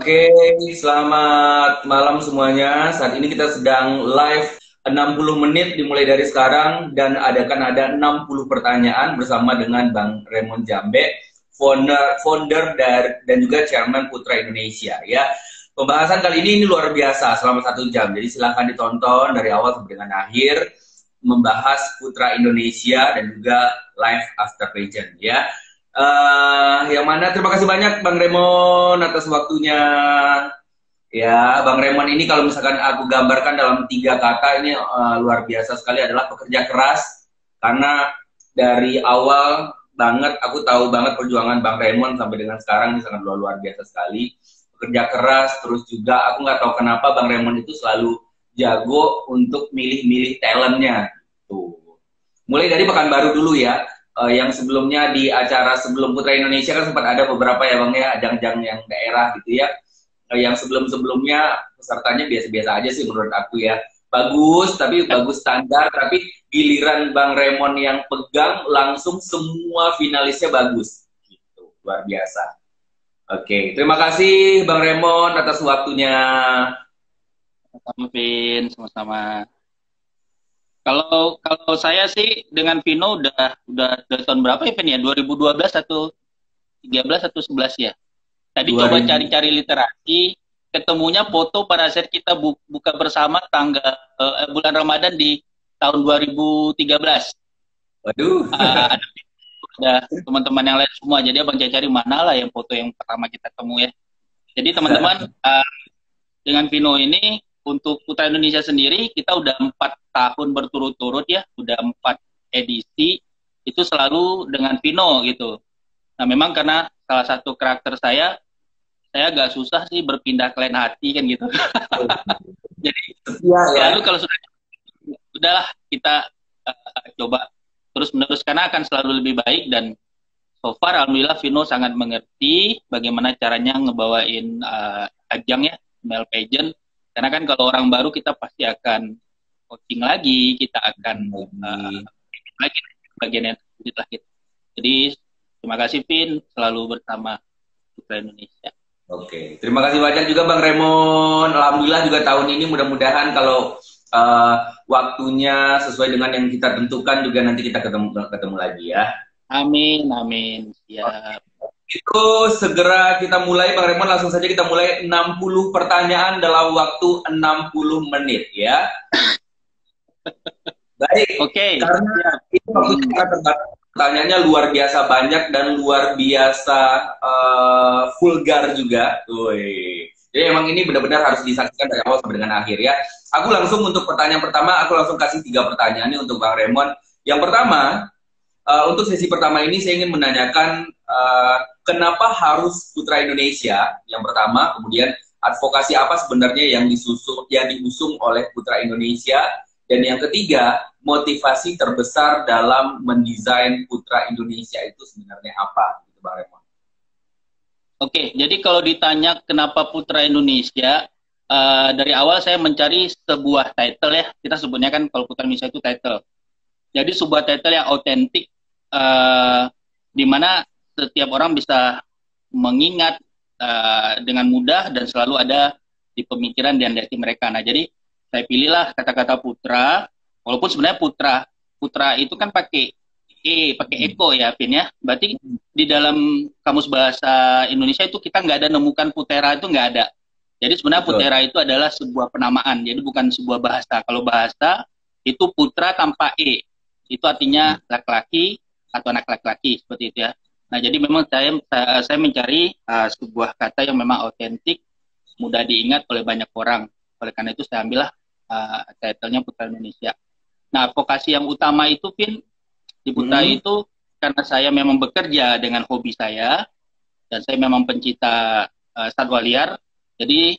Oke, selamat malam semuanya. Saat ini kita sedang live 60 menit dimulai dari sekarang dan ada 60 pertanyaan bersama dengan Bang Raymond Jambe, founder dan juga chairman Putra Indonesia ya. Pembahasan kali ini luar biasa selama 1 jam. Jadi silahkan ditonton dari awal sampai dengan akhir membahas Putra Indonesia dan juga live after pageant ya. Yang mana terima kasih banyak Bang Raymond atas waktunya. Ya, Bang Raymond ini kalau misalkan aku gambarkan dalam 3 kata ini luar biasa sekali adalah pekerja keras. Karena dari awal banget aku tahu banget perjuangan Bang Raymond sampai dengan sekarang ini sangat luar biasa sekali. Pekerja keras, terus juga aku nggak tahu kenapa Bang Raymond itu selalu jago untuk milih-milih talentnya. Tuh. Mulai dari Pekanbaru dulu ya. Yang sebelumnya di acara sebelum Putra Indonesia kan sempat ada beberapa ya Bang ya, ajang-ajang yang daerah gitu ya. Yang sebelum-sebelumnya pesertanya biasa-biasa aja sih menurut aku ya. Bagus, tapi bagus standar, tapi giliran Bang Raymond yang pegang langsung semua finalisnya bagus. Gitu, luar biasa. Oke, terima kasih Bang Raymond atas waktunya. Sama-sama, Vin, sama-sama. Kalau saya sih dengan Vino udah tahun berapa ya, Vin ya? 2012 atau 13 atau 11 ya? Tadi 2000. coba cari-cari literasi, ketemunya foto pada saat kita buka bersama tanggal bulan Ramadan di tahun 2013. Waduh. Ada teman-teman yang lain semua. Jadi abang cari mana lah yang foto yang pertama kita temu ya. Jadi teman-teman dengan Vino ini untuk Putra Indonesia sendiri kita udah 4 tahun berturut-turut ya, udah 4 edisi itu selalu dengan Vino gitu. Nah memang karena salah satu karakter saya agak susah sih berpindah ke lain hati kan gitu. Jadi selalu kalau udahlah kita coba terus menerus karena akan selalu lebih baik dan so far alhamdulillah Vino sangat mengerti bagaimana caranya ngebawain ajang ya, male pageant. Karena kan kalau orang baru kita pasti akan coaching lagi, kita akan lagi bagian yang sulit lah gitu. Jadi terima kasih Vin selalu bersama Putra Indonesia. Oke, terima kasih banyak juga Bang Raymond. Alhamdulillah juga tahun ini mudah-mudahan kalau waktunya sesuai dengan yang kita tentukan juga nanti kita ketemu lagi ya. Amin, amin. Siap. Itu segera kita mulai Bang Raymond, langsung saja kita mulai 60 pertanyaan dalam waktu 60 menit ya. Baik. Oke. Karena itu waktunya sangat terbatas. Pertanyaannya luar biasa banyak dan luar biasa vulgar juga. Woi. Jadi emang ini benar-benar harus disaksikan dari awal sampai dengan akhir ya. Aku langsung untuk pertanyaan pertama, aku langsung kasih 3 pertanyaan ini untuk Bang Raymond. Yang pertama, untuk sesi pertama ini saya ingin menanyakan kenapa harus Putra Indonesia? Yang pertama, kemudian advokasi apa sebenarnya yang diusung oleh Putra Indonesia? Dan yang ketiga, motivasi terbesar dalam mendesain Putra Indonesia itu sebenarnya apa? Gitu, Bang Raymond. Oke, jadi kalau ditanya kenapa Putra Indonesia, dari awal saya mencari sebuah title ya. Kita sebutnya kan kalau Putra Indonesia itu title. Jadi sebuah title yang autentik, di mana setiap orang bisa mengingat dengan mudah dan selalu ada di pemikiran dan hati mereka. Nah, jadi saya pilihlah kata-kata Putra, walaupun sebenarnya Putra itu kan pakai eko ya, Vin ya. Berarti di dalam kamus bahasa Indonesia itu kita nggak ada nemukan Putera itu nggak ada. Jadi sebenarnya Putera itu adalah sebuah penamaan, jadi bukan sebuah bahasa. Kalau bahasa itu Putra tanpa itu artinya laki-laki atau anak laki-laki seperti itu ya. Nah jadi memang saya mencari sebuah kata yang memang autentik, mudah diingat oleh banyak orang. Oleh karena itu saya ambillah title-nya Putra Indonesia. Nah advokasi yang utama itu Vin di Putra itu karena saya memang bekerja dengan hobi saya dan saya memang pencinta satwa liar. Jadi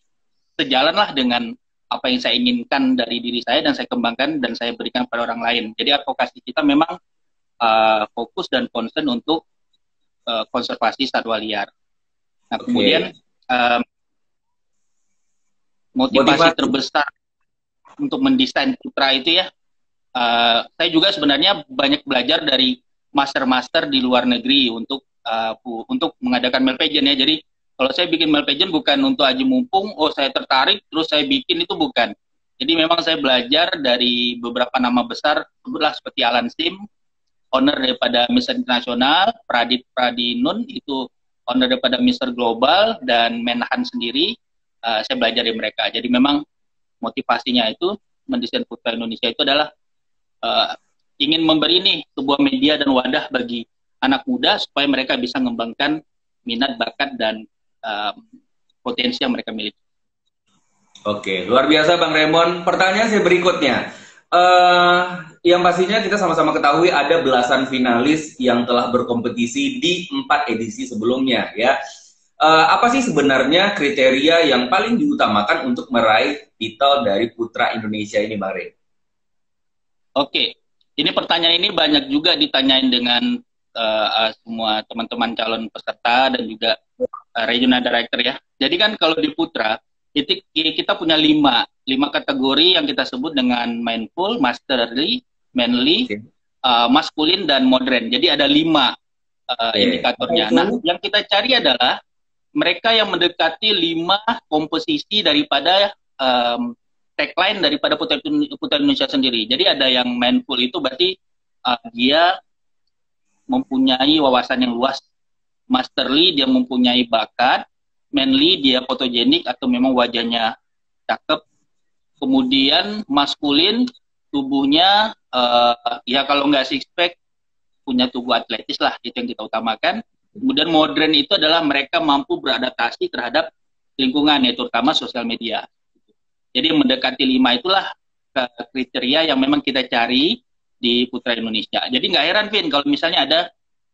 sejalanlah dengan apa yang saya inginkan dari diri saya dan saya kembangkan dan saya berikan pada orang lain. Jadi advokasi kita memang fokus dan concern untuk konservasi satwa liar. Nah, kemudian motivasi terbesar untuk mendesain Putra itu ya, saya juga sebenarnya banyak belajar dari master-master di luar negeri untuk mengadakan male pageant ya. Jadi Kalau saya bikin male pageant bukan untuk aji mumpung, oh saya tertarik terus saya bikin, itu bukan. Jadi memang saya belajar dari beberapa nama besar, sebutlah seperti Alan Sim, owner daripada Mr. Internasional, Pradip Pradinun itu owner daripada Mr. Global, dan Menhan sendiri, saya belajar dari mereka. Jadi memang motivasinya itu mendesain Putra Indonesia itu adalah ingin memberi nih sebuah media dan wadah bagi anak muda supaya mereka bisa mengembangkan minat, bakat, dan potensi yang mereka miliki. Oke, luar biasa Bang Raymond. Pertanyaan saya berikutnya. Yang pastinya kita sama-sama ketahui ada belasan finalis yang telah berkompetisi di 4 edisi sebelumnya ya. Apa sih sebenarnya kriteria yang paling diutamakan untuk meraih titel dari Putra Indonesia ini, Bang Ray? Oke, ini pertanyaan ini banyak juga ditanyain dengan semua teman-teman calon peserta dan juga regional director ya. Jadi kan kalau di Putra itu kita punya 5 kategori yang kita sebut dengan mindful, masterly, manly, maskulin, dan modern. Jadi ada 5 indikatornya. Nah, yang kita cari adalah mereka yang mendekati 5 komposisi daripada tagline daripada Putra Indonesia sendiri. Jadi ada yang mindful, itu berarti dia mempunyai wawasan yang luas. Masterly, dia mempunyai bakat. Manly, dia fotogenik atau memang wajahnya cakep. Kemudian maskulin, tubuhnya ya kalau nggak six pack, punya tubuh atletis lah, itu yang kita utamakan. Kemudian modern itu adalah mereka mampu beradaptasi terhadap lingkungan, yaitu terutama sosial media. Jadi mendekati 5 itulah kriteria yang memang kita cari di Putra Indonesia. Jadi nggak heran, Vin, kalau misalnya ada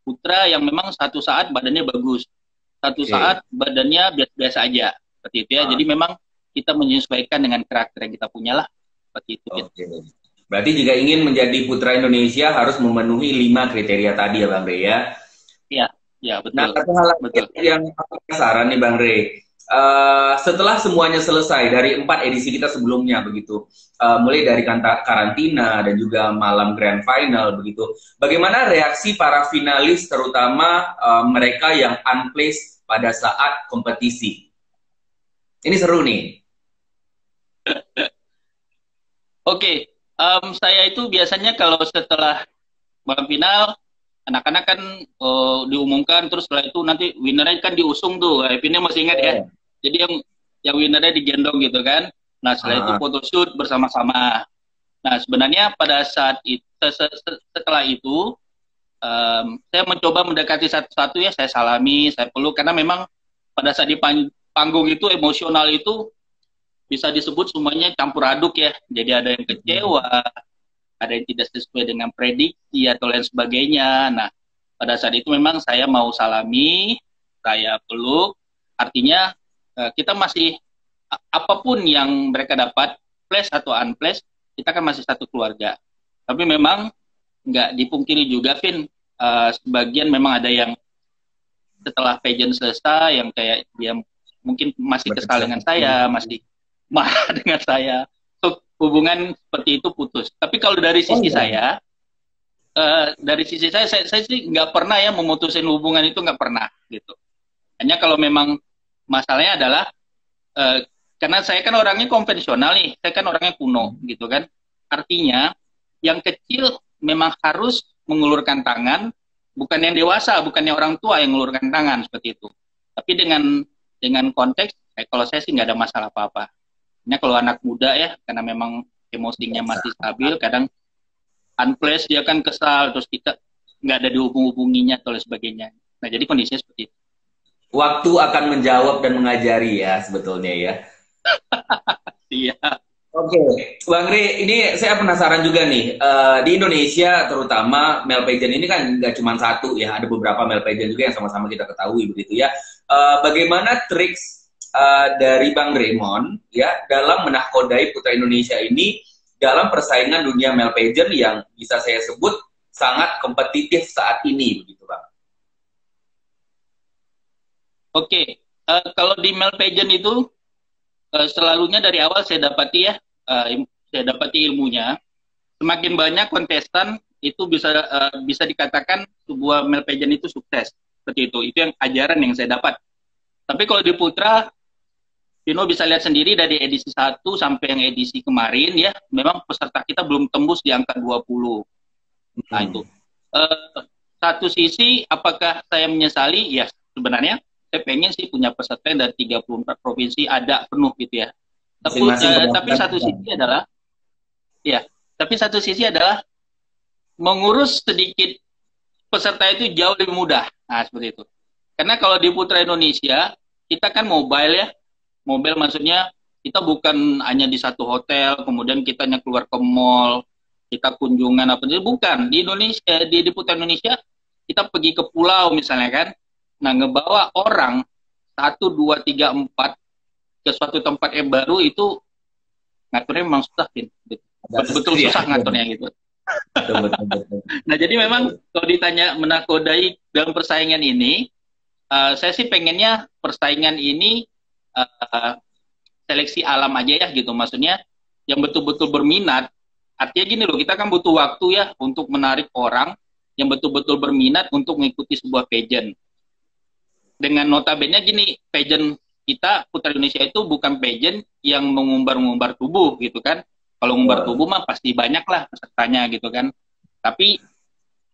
putra yang memang satu saat badannya bagus, satu saat badannya biasa-biasa aja, seperti itu ya. Jadi memang kita menyesuaikan dengan karakter yang kita punya lah, seperti itu. Berarti jika ingin menjadi Putra Indonesia harus memenuhi 5 kriteria tadi ya, Bang Ray ya? Iya, ya betul. Nah, satu hal yang penasaran nih, Bang Ray. Setelah semuanya selesai dari 4 edisi kita sebelumnya begitu, mulai dari karantina dan juga malam grand final begitu, bagaimana reaksi para finalis terutama mereka yang unplaced pada saat kompetisi? Ini seru nih. Oke, saya itu biasanya kalau setelah malam final, anak-anak kan diumumkan, terus setelah itu nanti winnernya kan diusung tuh, Evinnya masih ingat ya. Jadi yang winnernya digendong gitu kan. Nah setelah itu photoshoot bersama-sama. Nah sebenarnya pada saat itu, setelah itu saya mencoba mendekati satu-satu ya, saya salami, saya peluk, karena memang pada saat di panggung itu emosional itu bisa disebut semuanya campur aduk ya. Jadi ada yang kecewa, ada yang tidak sesuai dengan prediksi atau lain sebagainya. Nah pada saat itu memang saya mau salami, saya peluk, artinya kita masih, apapun yang mereka dapat, place atau unplace, kita kan masih satu keluarga. Tapi memang nggak dipungkiri juga, Vin, sebagian memang ada yang setelah pageant selesai, yang kayak dia mungkin masih kesal dengan saya, masih marah dengan saya. So, hubungan seperti itu putus. Tapi kalau dari sisi saya, saya sih nggak pernah ya memutusin hubungan itu, nggak pernah gitu. Hanya kalau memang masalahnya adalah karena saya kan orangnya konvensional nih, saya kan orangnya kuno gitu kan. Artinya yang kecil memang harus mengulurkan tangan, bukan yang dewasa, bukan yang orang tua yang mengulurkan tangan, seperti itu. Tapi dengan konteks, kalau saya sih nggak ada masalah apa-apa. Hanya kalau anak muda ya, karena memang emosinya masih stabil, kadang unplaced dia kan kesal, terus kita nggak ada dihubung-hubunginya atau sebagainya. Nah jadi kondisinya seperti itu. Waktu akan menjawab dan mengajari ya sebetulnya ya. Iya. Oke, Bang Ri, ini saya penasaran juga nih. Di Indonesia terutama male pageant ini kan nggak cuma satu ya, ada beberapa male pageant juga yang sama-sama kita ketahui begitu ya. Bagaimana triks dari Bang Raymond ya dalam menahkodai Putra Indonesia ini dalam persaingan dunia male pageant yang bisa saya sebut sangat kompetitif saat ini begitu, Bang? Oke, kalau di male pageant itu selalunya dari awal saya dapati ya, saya dapati ilmunya. Semakin banyak kontestan itu bisa dikatakan sebuah male pageant itu sukses. Seperti itu yang ajaran yang saya dapat. Tapi kalau di putra, Vino bisa lihat sendiri dari edisi 1 sampai yang edisi kemarin ya, memang peserta kita belum tembus di angka 20. Nah itu. Satu sisi, apakah saya menyesali? Ya sebenarnya saya pengen sih punya peserta yang dari 34 provinsi ada penuh gitu ya. Tapi satu sisi adalah, ya, tapi satu sisi adalah mengurus sedikit peserta itu jauh lebih mudah. Nah seperti itu. Karena kalau di Putra Indonesia, kita kan mobile ya. Mobile maksudnya kita bukan hanya di satu hotel, kemudian kita hanya keluar ke mall, kita kunjungan apa itu. Bukan. Di Indonesia, di Putra Indonesia, kita pergi ke pulau misalnya kan. Nah, ngebawa orang 1, 2, 3, 4 ke suatu tempat yang baru itu ngaturnya memang susah. Betul susah ngaturnya gitu. Betul. Nah, jadi memang kalau ditanya menakodai dalam persaingan ini, saya sih pengennya persaingan ini seleksi alam aja ya gitu. Maksudnya yang betul-betul berminat. Artinya gini loh, kita kan butuh waktu ya untuk menarik orang yang betul-betul berminat untuk mengikuti sebuah pageant. Dengan notabene gini, pageant kita Putra Indonesia itu bukan pageant yang mengumbar-ngumbar tubuh gitu kan. Kalau ngumbar tubuh mah pasti banyak lah pesertanya gitu kan. Tapi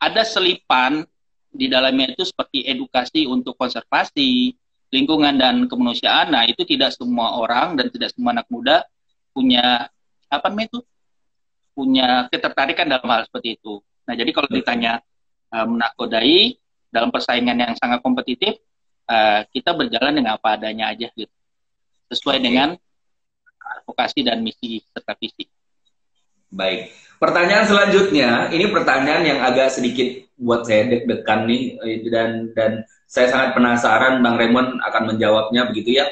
ada selipan di dalamnya itu seperti edukasi untuk konservasi, lingkungan dan kemanusiaan. Nah, itu tidak semua orang dan tidak semua anak muda punya apa namanya itu? Punya ketertarikan dalam hal seperti itu. Nah, jadi kalau ditanya menakodai dalam persaingan yang sangat kompetitif, kita berjalan dengan apa adanya aja gitu. Sesuai dengan advokasi dan misi serta visi. Baik. Pertanyaan selanjutnya, ini pertanyaan yang agak sedikit buat saya deg-degan nih, dan saya sangat penasaran Bang Raymond akan menjawabnya begitu ya.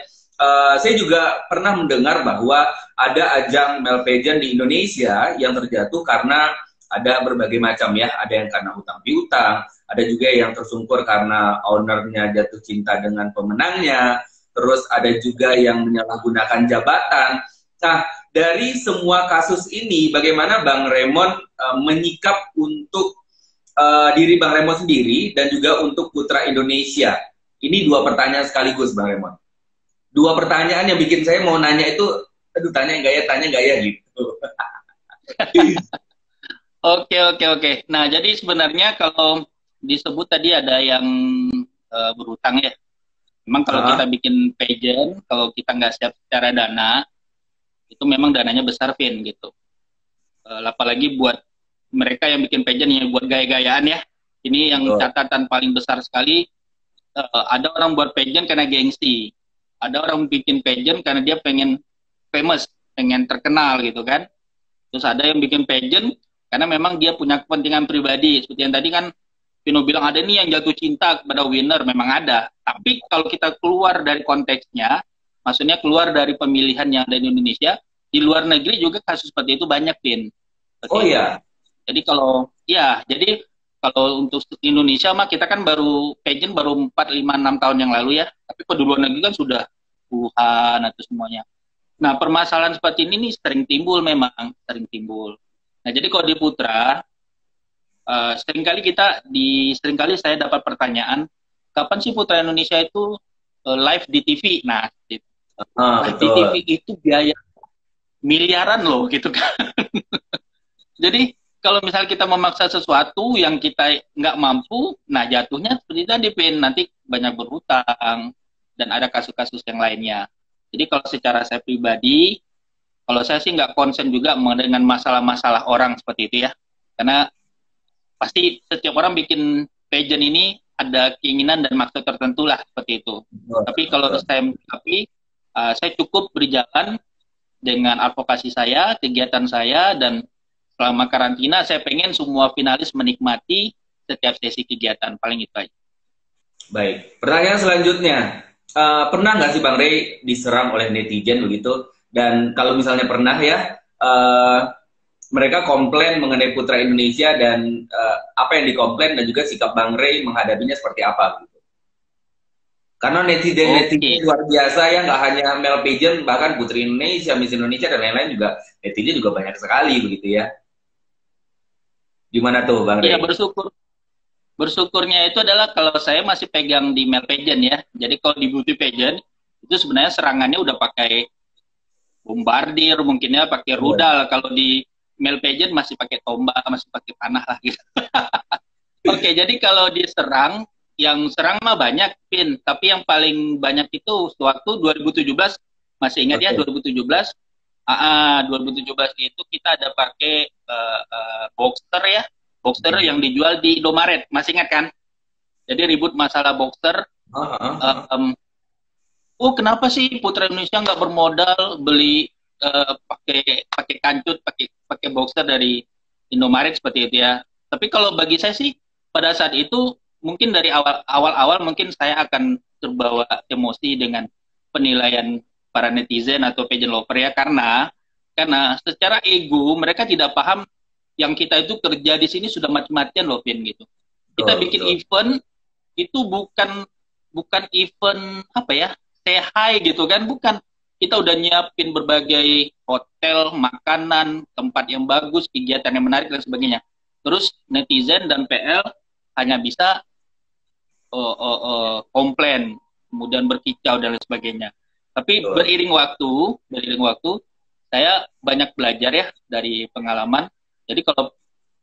Saya juga pernah mendengar bahwa ada ajang male pageant di Indonesia yang terjatuh karena ada berbagai macam ya, ada yang karena hutang piutang, ada juga yang tersungkur karena ownernya jatuh cinta dengan pemenangnya, terus ada juga yang menyalahgunakan jabatan. Nah, dari semua kasus ini, bagaimana Bang Raymond menyikap untuk diri Bang Raymond sendiri dan juga untuk Putra Indonesia? Ini dua pertanyaan sekaligus, Bang Raymond. Dua pertanyaan yang bikin saya mau nanya itu, aduh tanya nggak ya gitu. Oke. Nah, jadi sebenarnya kalau disebut tadi ada yang berhutang ya. Memang kalau kita bikin pageant, kalau kita nggak siap secara dana, itu memang dananya besar, Vin, gitu. Apalagi buat mereka yang bikin pageant yang buat gaya-gayaan ya. Ini yang catatan paling besar sekali. Ada orang buat pageant karena gengsi. Ada orang bikin pageant karena dia pengen famous, pengen terkenal gitu kan. Terus ada yang bikin pageant karena memang dia punya kepentingan pribadi. Seperti yang tadi kan Vino bilang, ada nih yang jatuh cinta kepada winner, memang ada. Tapi kalau kita keluar dari konteksnya, maksudnya keluar dari pemilihan yang ada di Indonesia, di luar negeri juga kasus seperti itu banyak, Vin. Oh iya. Jadi kalau untuk Indonesia mah kita kan baru pageant baru 4, 5, 6 tahun yang lalu ya. Tapi kalau di luar negeri kan sudah puluhan atau semuanya. Nah, permasalahan seperti ini nih sering timbul memang, sering timbul. Nah, jadi kalau di Putra, seringkali saya dapat pertanyaan, kapan sih Putra Indonesia itu live di TV? Nah, live di TV itu biaya miliaran loh, gitu kan. Jadi kalau misalnya kita memaksa sesuatu yang kita nggak mampu, nah jatuhnya seperti tadi, Pin, nanti banyak berhutang dan ada kasus-kasus yang lainnya. Jadi kalau secara saya pribadi, kalau saya sih nggak konsen juga dengan masalah-masalah orang seperti itu ya, karena pasti setiap orang bikin pageant ini ada keinginan dan maksud tertentu lah seperti itu. Tapi kalau saya cukup berjalan dengan advokasi saya, kegiatan saya, dan selama karantina saya pengen semua finalis menikmati setiap sesi kegiatan, paling itu aja. Baik, pertanyaan selanjutnya, pernah nggak sih Bang Ray diserang oleh netizen begitu? Dan kalau misalnya pernah ya, mereka komplain mengenai Putra Indonesia dan apa yang dikomplain dan juga sikap Bang Ray menghadapinya seperti apa gitu. Karena netizen luar biasa ya, nggak hanya male pageant, bahkan Putri Indonesia, Miss Indonesia dan lain-lain juga netizen juga banyak sekali begitu ya. Gimana tuh Bang Ray? Iya, bersyukur. Bersyukurnya itu adalah kalau saya masih pegang di male pageant ya. Jadi kalau di beauty pageant itu sebenarnya serangannya udah pakai bombardir, mungkinnya pakai Iya. rudal. Kalau di male pageant masih pakai tombak, masih pakai panah lah gitu. Oke, jadi kalau diserang, yang serang mah banyak, Pin. Tapi yang paling banyak itu waktu 2017, masih ingat ya, Oke. 2017. 2017 itu kita ada pakai boxer ya, boxer Hmm. yang dijual di Indomaret, masih ingat kan? Jadi ribut masalah boxer. Ah, ah, ah. Um, oh kenapa sih Putra Indonesia nggak bermodal beli pakai pakai kancut, pakai pakai boxer dari Indomaret seperti itu ya. Tapi kalau bagi saya sih pada saat itu mungkin dari awal-awal mungkin saya akan terbawa emosi dengan penilaian para netizen atau pageant lover ya, karena secara ego mereka tidak paham yang kita itu kerja di sini sudah mati-matian loh Vin gitu. Kita Betul, bikin betul. event itu bukan bukan event apa ya, say hi gitu kan, bukan. Kita udah nyiapin berbagai hotel, makanan, tempat yang bagus, kegiatan yang menarik dan sebagainya. Terus netizen dan PL hanya bisa komplain, kemudian berkicau dan lain sebagainya. Tapi Betul. beriring waktu, saya banyak belajar ya dari pengalaman. Jadi kalau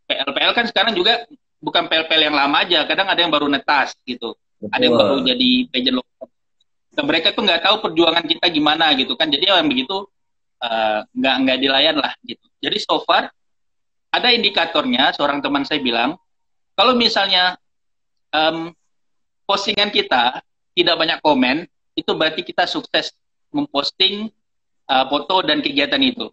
PL-PL kan sekarang juga bukan PL-PL yang lama aja, kadang ada yang baru netas gitu, ada yang baru Betul. jadi pageant lokal. Dan mereka tuh nggak tahu perjuangan kita gimana gitu kan. Jadi yang begitu nggak dilayan lah gitu. Jadi so far ada indikatornya. Seorang teman saya bilang kalau misalnya um, postingan kita tidak banyak komen, itu berarti kita sukses memposting foto dan kegiatan itu.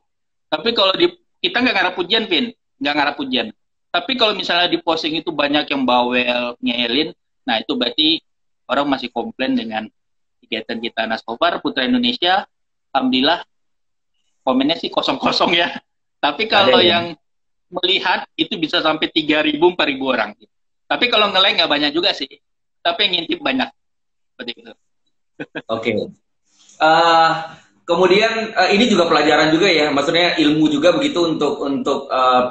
Tapi kalau kita nggak ngarap pujian, Vin, nggak ngarap pujian. Tapi kalau misalnya di posting itu banyak yang bawel, ngeyelin, nah itu berarti orang masih komplain dengan kegiatan kita. Nah, so far Putra Indonesia, alhamdulillah komennya sih kosong-kosong ya. Tapi Ada kalau ya. yang melihat itu bisa sampai 3.000, 4.000 orang. Tapi kalau nge-like nggak banyak juga sih. Tapi yang ngintip banyak. Seperti itu. Oke. Eh, Kemudian ini juga pelajaran juga ya, maksudnya ilmu juga begitu untuk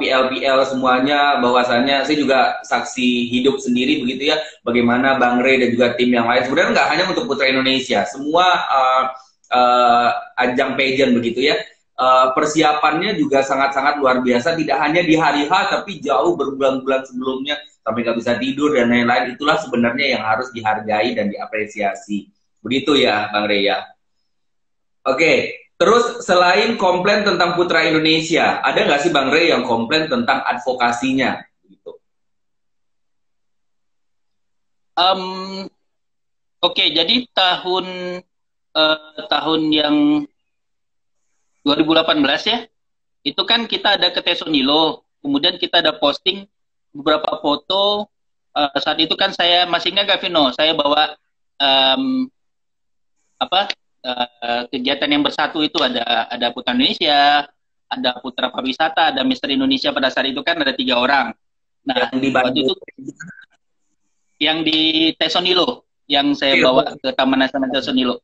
PL-PL semuanya, bahwasannya saya juga saksi hidup sendiri begitu ya, bagaimana Bang Rey dan juga tim yang lain. Sebenarnya nggak hanya untuk Putra Indonesia, semua ajang pageant begitu ya. Persiapannya juga sangat-sangat luar biasa, tidak hanya di hari H, tapi jauh berbulan-bulan sebelumnya sampai nggak bisa tidur dan lain-lain. Itulah sebenarnya yang harus dihargai dan diapresiasi. Begitu ya, Bang Rey ya. Oke, terus selain komplain tentang Putra Indonesia, ada nggak sih Bang Rey yang komplain tentang advokasinya? Gitu. Um, Oke, jadi tahun yang 2018 ya, itu kan kita ada ke Tesonilo, kemudian kita ada posting beberapa foto. Saat itu kan saya masih ingat gak Vino, saya bawa um, apa kegiatan yang bersatu itu ada Putra Indonesia, ada Putra Pariwisata, ada Mister Indonesia pada saat itu kan ada 3 orang. Nah Yang di waktu itu Bandung. yang di Tesonilo, yang saya Oke, bawa ke Taman Nasional Tesonilo.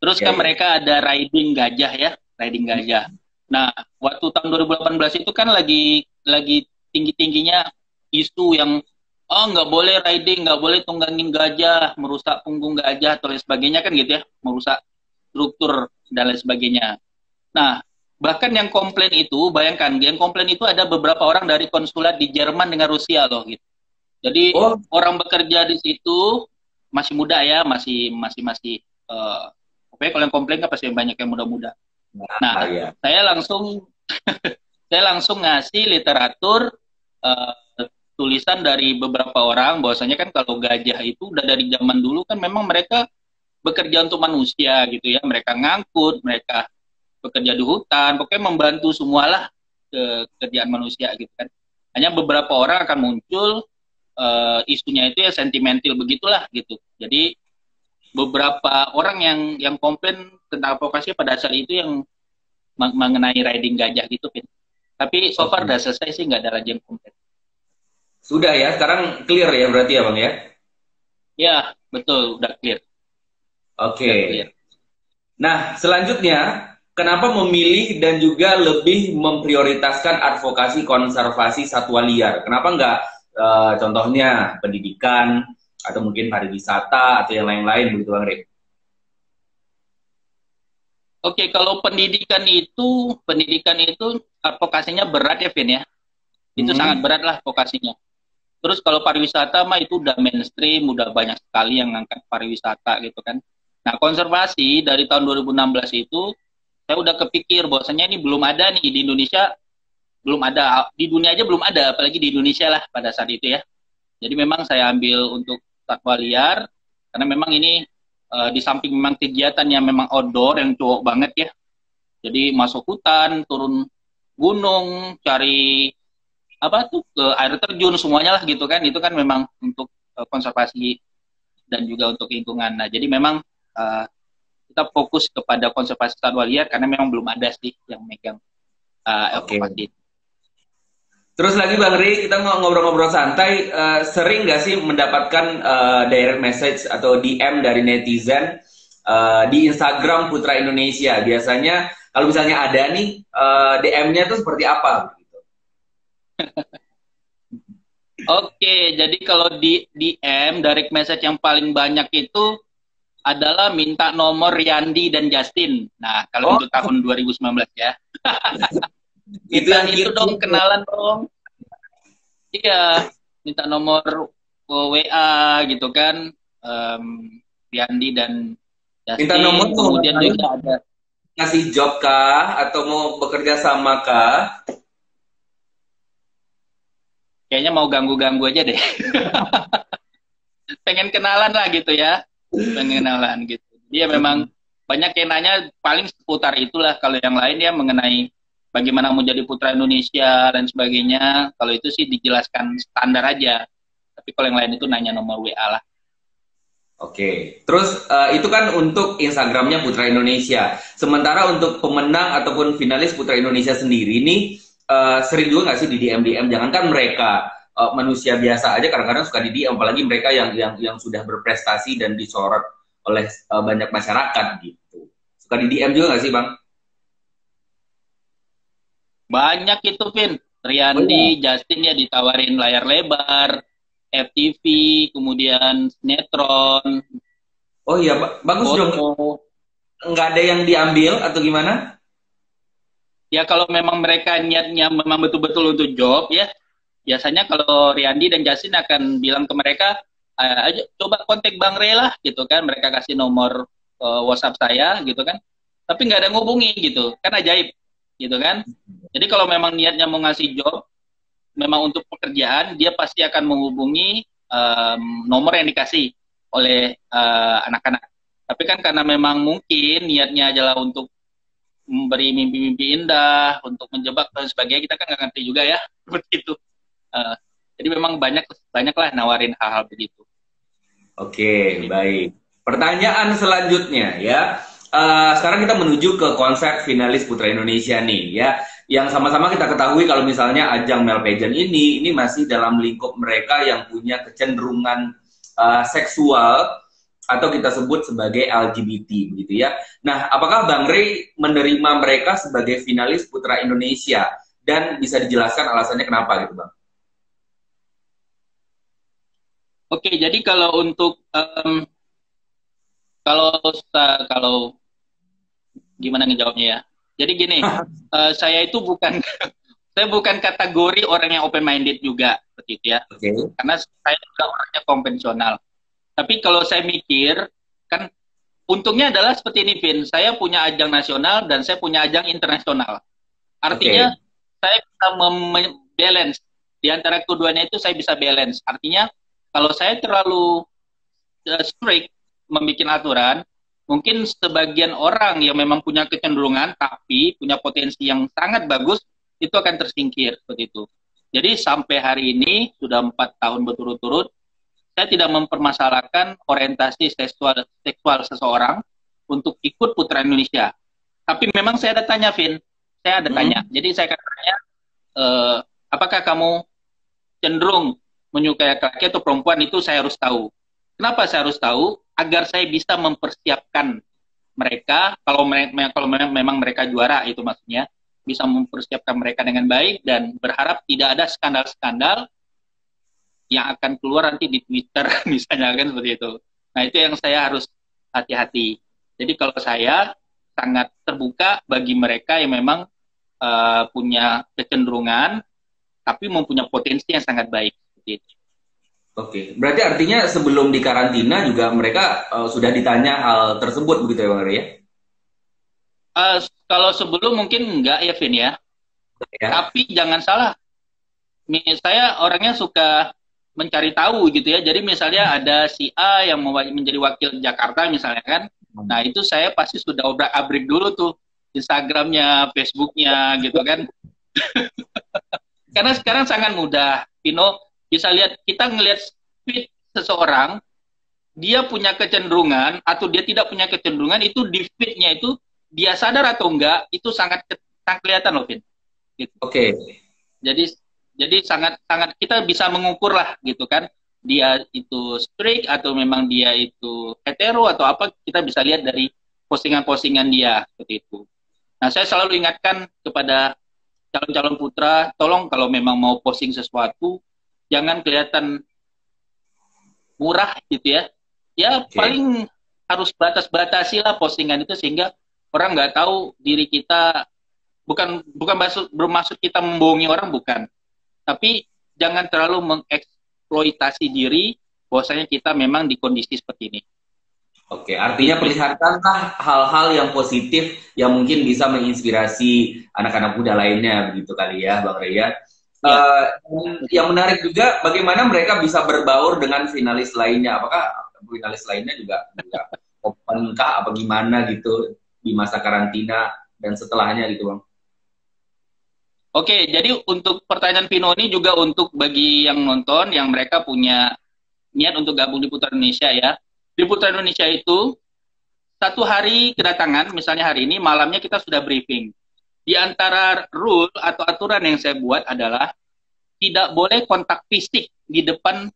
Terus ya, kan ya. mereka ada riding gajah ya, riding gajah. Nah, waktu tahun 2018 itu kan lagi tinggi-tingginya isu yang oh nggak boleh riding, nggak boleh tunggangin gajah, merusak punggung gajah atau lain sebagainya kan gitu ya, merusak struktur dan lain sebagainya. Nah, bahkan yang komplain itu, bayangkan, yang komplain itu ada beberapa orang dari konsulat di Jerman dengan Rusia loh gitu. Jadi Oh, orang bekerja di situ masih muda ya, masih uh, pokoknya kalau yang komplain kan pasti banyak yang muda-muda. nah, Nah, ya. saya langsung saya langsung ngasih literatur uh, tulisan dari beberapa orang bahwasanya kan kalau gajah itu udah dari zaman dulu kan memang mereka bekerja untuk manusia gitu ya, mereka ngangkut, mereka bekerja di hutan, pokoknya membantu semualah kerjaan manusia gitu kan. Hanya beberapa orang akan muncul isunya itu ya sentimental begitulah gitu. Jadi beberapa orang yang komplain tentang advokasi pada saat itu yang mengenai riding gajah gitu, Pin. Tapi so far Oke. udah selesai sih, nggak ada lagi yang komplain. Sudah ya, sekarang clear ya berarti ya Bang ya? Ya, betul, udah clear, Oke. udah clear. Nah, selanjutnya, kenapa memilih dan juga lebih memprioritaskan advokasi konservasi satwa liar? Kenapa nggak Contohnya pendidikan atau mungkin pariwisata atau yang lain-lain begitu Bang Rey. Oke, kalau pendidikan itu advokasinya berat ya, Vin ya. Itu sangat Hmm. berat lah advokasinya. Terus kalau pariwisata mah itu udah mainstream, udah banyak sekali yang ngangkat pariwisata gitu kan. Nah, konservasi dari tahun 2016 itu saya udah kepikir bahwasanya ini belum ada nih di Indonesia, belum ada, di dunia aja belum ada, apalagi di Indonesia lah pada saat itu ya. Jadi memang saya ambil untuk satwa liar karena memang ini di samping memang kegiatan yang memang outdoor yang cowok banget ya. Jadi masuk hutan, turun gunung, cari apa tuh ke air terjun semuanya lah gitu kan. Itu kan memang untuk konservasi dan juga untuk lingkungan. Nah, jadi memang uh, kita fokus kepada konservasi satwa liar karena memang belum ada sih yang megang Oke. advokasi. Terus lagi Bang Ri, kita ngobrol-ngobrol santai, sering nggak sih mendapatkan direct message atau DM dari netizen di Instagram Putra Indonesia? Biasanya kalau misalnya ada nih, DM-nya tuh seperti apa? Gitu. Oke, jadi kalau di DM direct message yang paling banyak itu adalah minta nomor Yandi dan Justin. Nah, kalau Oh, untuk tahun 2019 ya. itu Minta yang itu dong, kirim. kenalan dong. Iya, minta nomor WA gitu kan. Em, Yandi dan Minta nomor Justin. tuh Kemudian maksudnya juga ada, ngasih job kah? Atau mau bekerja sama kah? kayaknya mau ganggu-ganggu aja deh. Pengen kenalan lah gitu ya. Pengen kenalan gitu. Dia memang banyak yang nanya paling seputar itulah. Kalau yang lain ya mengenai bagaimana menjadi putra Indonesia dan sebagainya. Kalau itu sih dijelaskan standar aja. Tapi kalau yang lain itu nanya nomor WA lah. Oke, terus itu kan untuk Instagramnya Putra Indonesia. Sementara untuk pemenang ataupun finalis Putra Indonesia sendiri nih sering juga nggak sih di DM? Jangankan mereka manusia biasa aja kadang-kadang suka di DM, apalagi mereka yang sudah berprestasi dan disorot oleh banyak masyarakat gitu. Suka di DM juga nggak sih Bang? Banyak itu, Vin. Oh iya. Riyandi, Justin ya ditawarin layar lebar, FTV, kemudian sinetron, Oh iya, bagus dong. foto. Nggak ada yang diambil atau gimana? Ya kalau memang mereka niatnya memang betul-betul untuk job ya, biasanya kalau Riyandi dan Justin akan bilang ke mereka, ayo coba kontak Bang Rey lah gitu kan, mereka kasih nomor WhatsApp saya gitu kan, tapi nggak ada ngubungi gitu, kan ajaib gitu kan. Jadi kalau memang niatnya mau ngasih job, memang untuk pekerjaan, dia pasti akan menghubungi nomor yang dikasih oleh anak-anak. Tapi kan karena memang mungkin niatnya adalah untuk memberi mimpi-mimpi indah, untuk menjebak dan sebagainya, kita kan nggak ngerti juga ya, begitu. Uh, jadi memang banyaklah nawarin hal-hal begitu. Oke, baik. Pertanyaan selanjutnya ya. Sekarang kita menuju ke konser finalis Putra Indonesia nih ya. Yang sama-sama kita ketahui kalau misalnya ajang Mel Pageant ini masih dalam lingkup mereka yang punya kecenderungan seksual atau kita sebut sebagai LGBT begitu ya. Nah, apakah Bang Rey menerima mereka sebagai finalis Putra Indonesia dan bisa dijelaskan alasannya kenapa gitu, Bang? Oke, jadi kalau untuk kalau kalau gimana ngejawabnya ya? Jadi gini, saya itu bukan saya bukan kategori orang yang open minded juga seperti itu ya. Oke. Karena saya juga orangnya konvensional. Tapi kalau saya mikir, kan untungnya adalah seperti ini, Vin. Saya punya ajang nasional dan saya punya ajang internasional. Oke. Artinya, saya bisa balance. Di antara keduanya itu saya bisa balance. Artinya, kalau saya terlalu strict membuat aturan, mungkin sebagian orang yang memang punya kecenderungan, tapi punya potensi yang sangat bagus, itu akan tersingkir seperti itu. Jadi sampai hari ini, sudah 4 tahun berturut-turut, saya tidak mempermasalahkan orientasi seksual seseorang untuk ikut Putra Indonesia. Tapi memang saya ada tanya, Vin. Saya ada tanya. Jadi saya akan tanya, apakah kamu cenderung menyukai laki-laki atau perempuan, itu saya harus tahu. Kenapa saya harus tahu? Agar saya bisa mempersiapkan mereka, kalau memang mereka juara, itu maksudnya, bisa mempersiapkan mereka dengan baik dan berharap tidak ada skandal-skandal yang akan keluar nanti di Twitter misalnya kan seperti itu. Nah itu yang saya harus hati-hati. Jadi kalau saya sangat terbuka bagi mereka yang memang punya kecenderungan tapi mempunyai potensi yang sangat baik. Seperti itu. Oke, berarti artinya sebelum dikarantina juga mereka sudah ditanya hal tersebut begitu ya Bang Ray ya? Kalau sebelum mungkin enggak ya Vin ya. Ya. Tapi jangan salah, saya orangnya suka mencari tahu gitu ya. Jadi misalnya ada si A yang mau menjadi wakil Jakarta misalnya kan. Nah itu saya pasti sudah obrak-abrik dulu tuh Instagramnya, Facebooknya gitu kan. Karena sekarang sangat mudah, Pino bisa lihat, kita ngelihat feed seseorang, dia punya kecenderungan atau dia tidak punya kecenderungan, itu di feed-nya itu dia sadar atau enggak, itu sangat kelihatan loh, Pin. Gitu. Oke. Jadi sangat kita bisa mengukur lah gitu kan, dia itu straight atau memang dia itu hetero atau apa, kita bisa lihat dari postingan-postingan dia seperti itu. Nah saya selalu ingatkan kepada calon-calon putra, tolong kalau memang mau posting sesuatu, jangan kelihatan murah gitu ya. Ya paling harus batas-batasi lah postingan itu sehingga orang nggak tahu diri kita, bukan bermaksud kita membohongi orang, bukan. Tapi jangan terlalu mengeksploitasi diri bahwasanya kita memang di kondisi seperti ini. Oke, artinya perlihatkanlah hal-hal yang positif yang mungkin bisa menginspirasi anak-anak muda lainnya begitu kali ya Bang Ray ya. Yang menarik juga bagaimana mereka bisa berbaur dengan finalis lainnya. Apakah finalis lainnya juga open kah apa gimana gitu di masa karantina dan setelahnya gitu Bang? Oke, jadi untuk pertanyaan Pino ini juga untuk bagi yang nonton, yang mereka punya niat untuk gabung di Putra Indonesia ya. Di Putra Indonesia itu, satu hari kedatangan, misalnya hari ini, malamnya kita sudah briefing. Di antara rule atau aturan yang saya buat adalah, tidak boleh kontak fisik di depan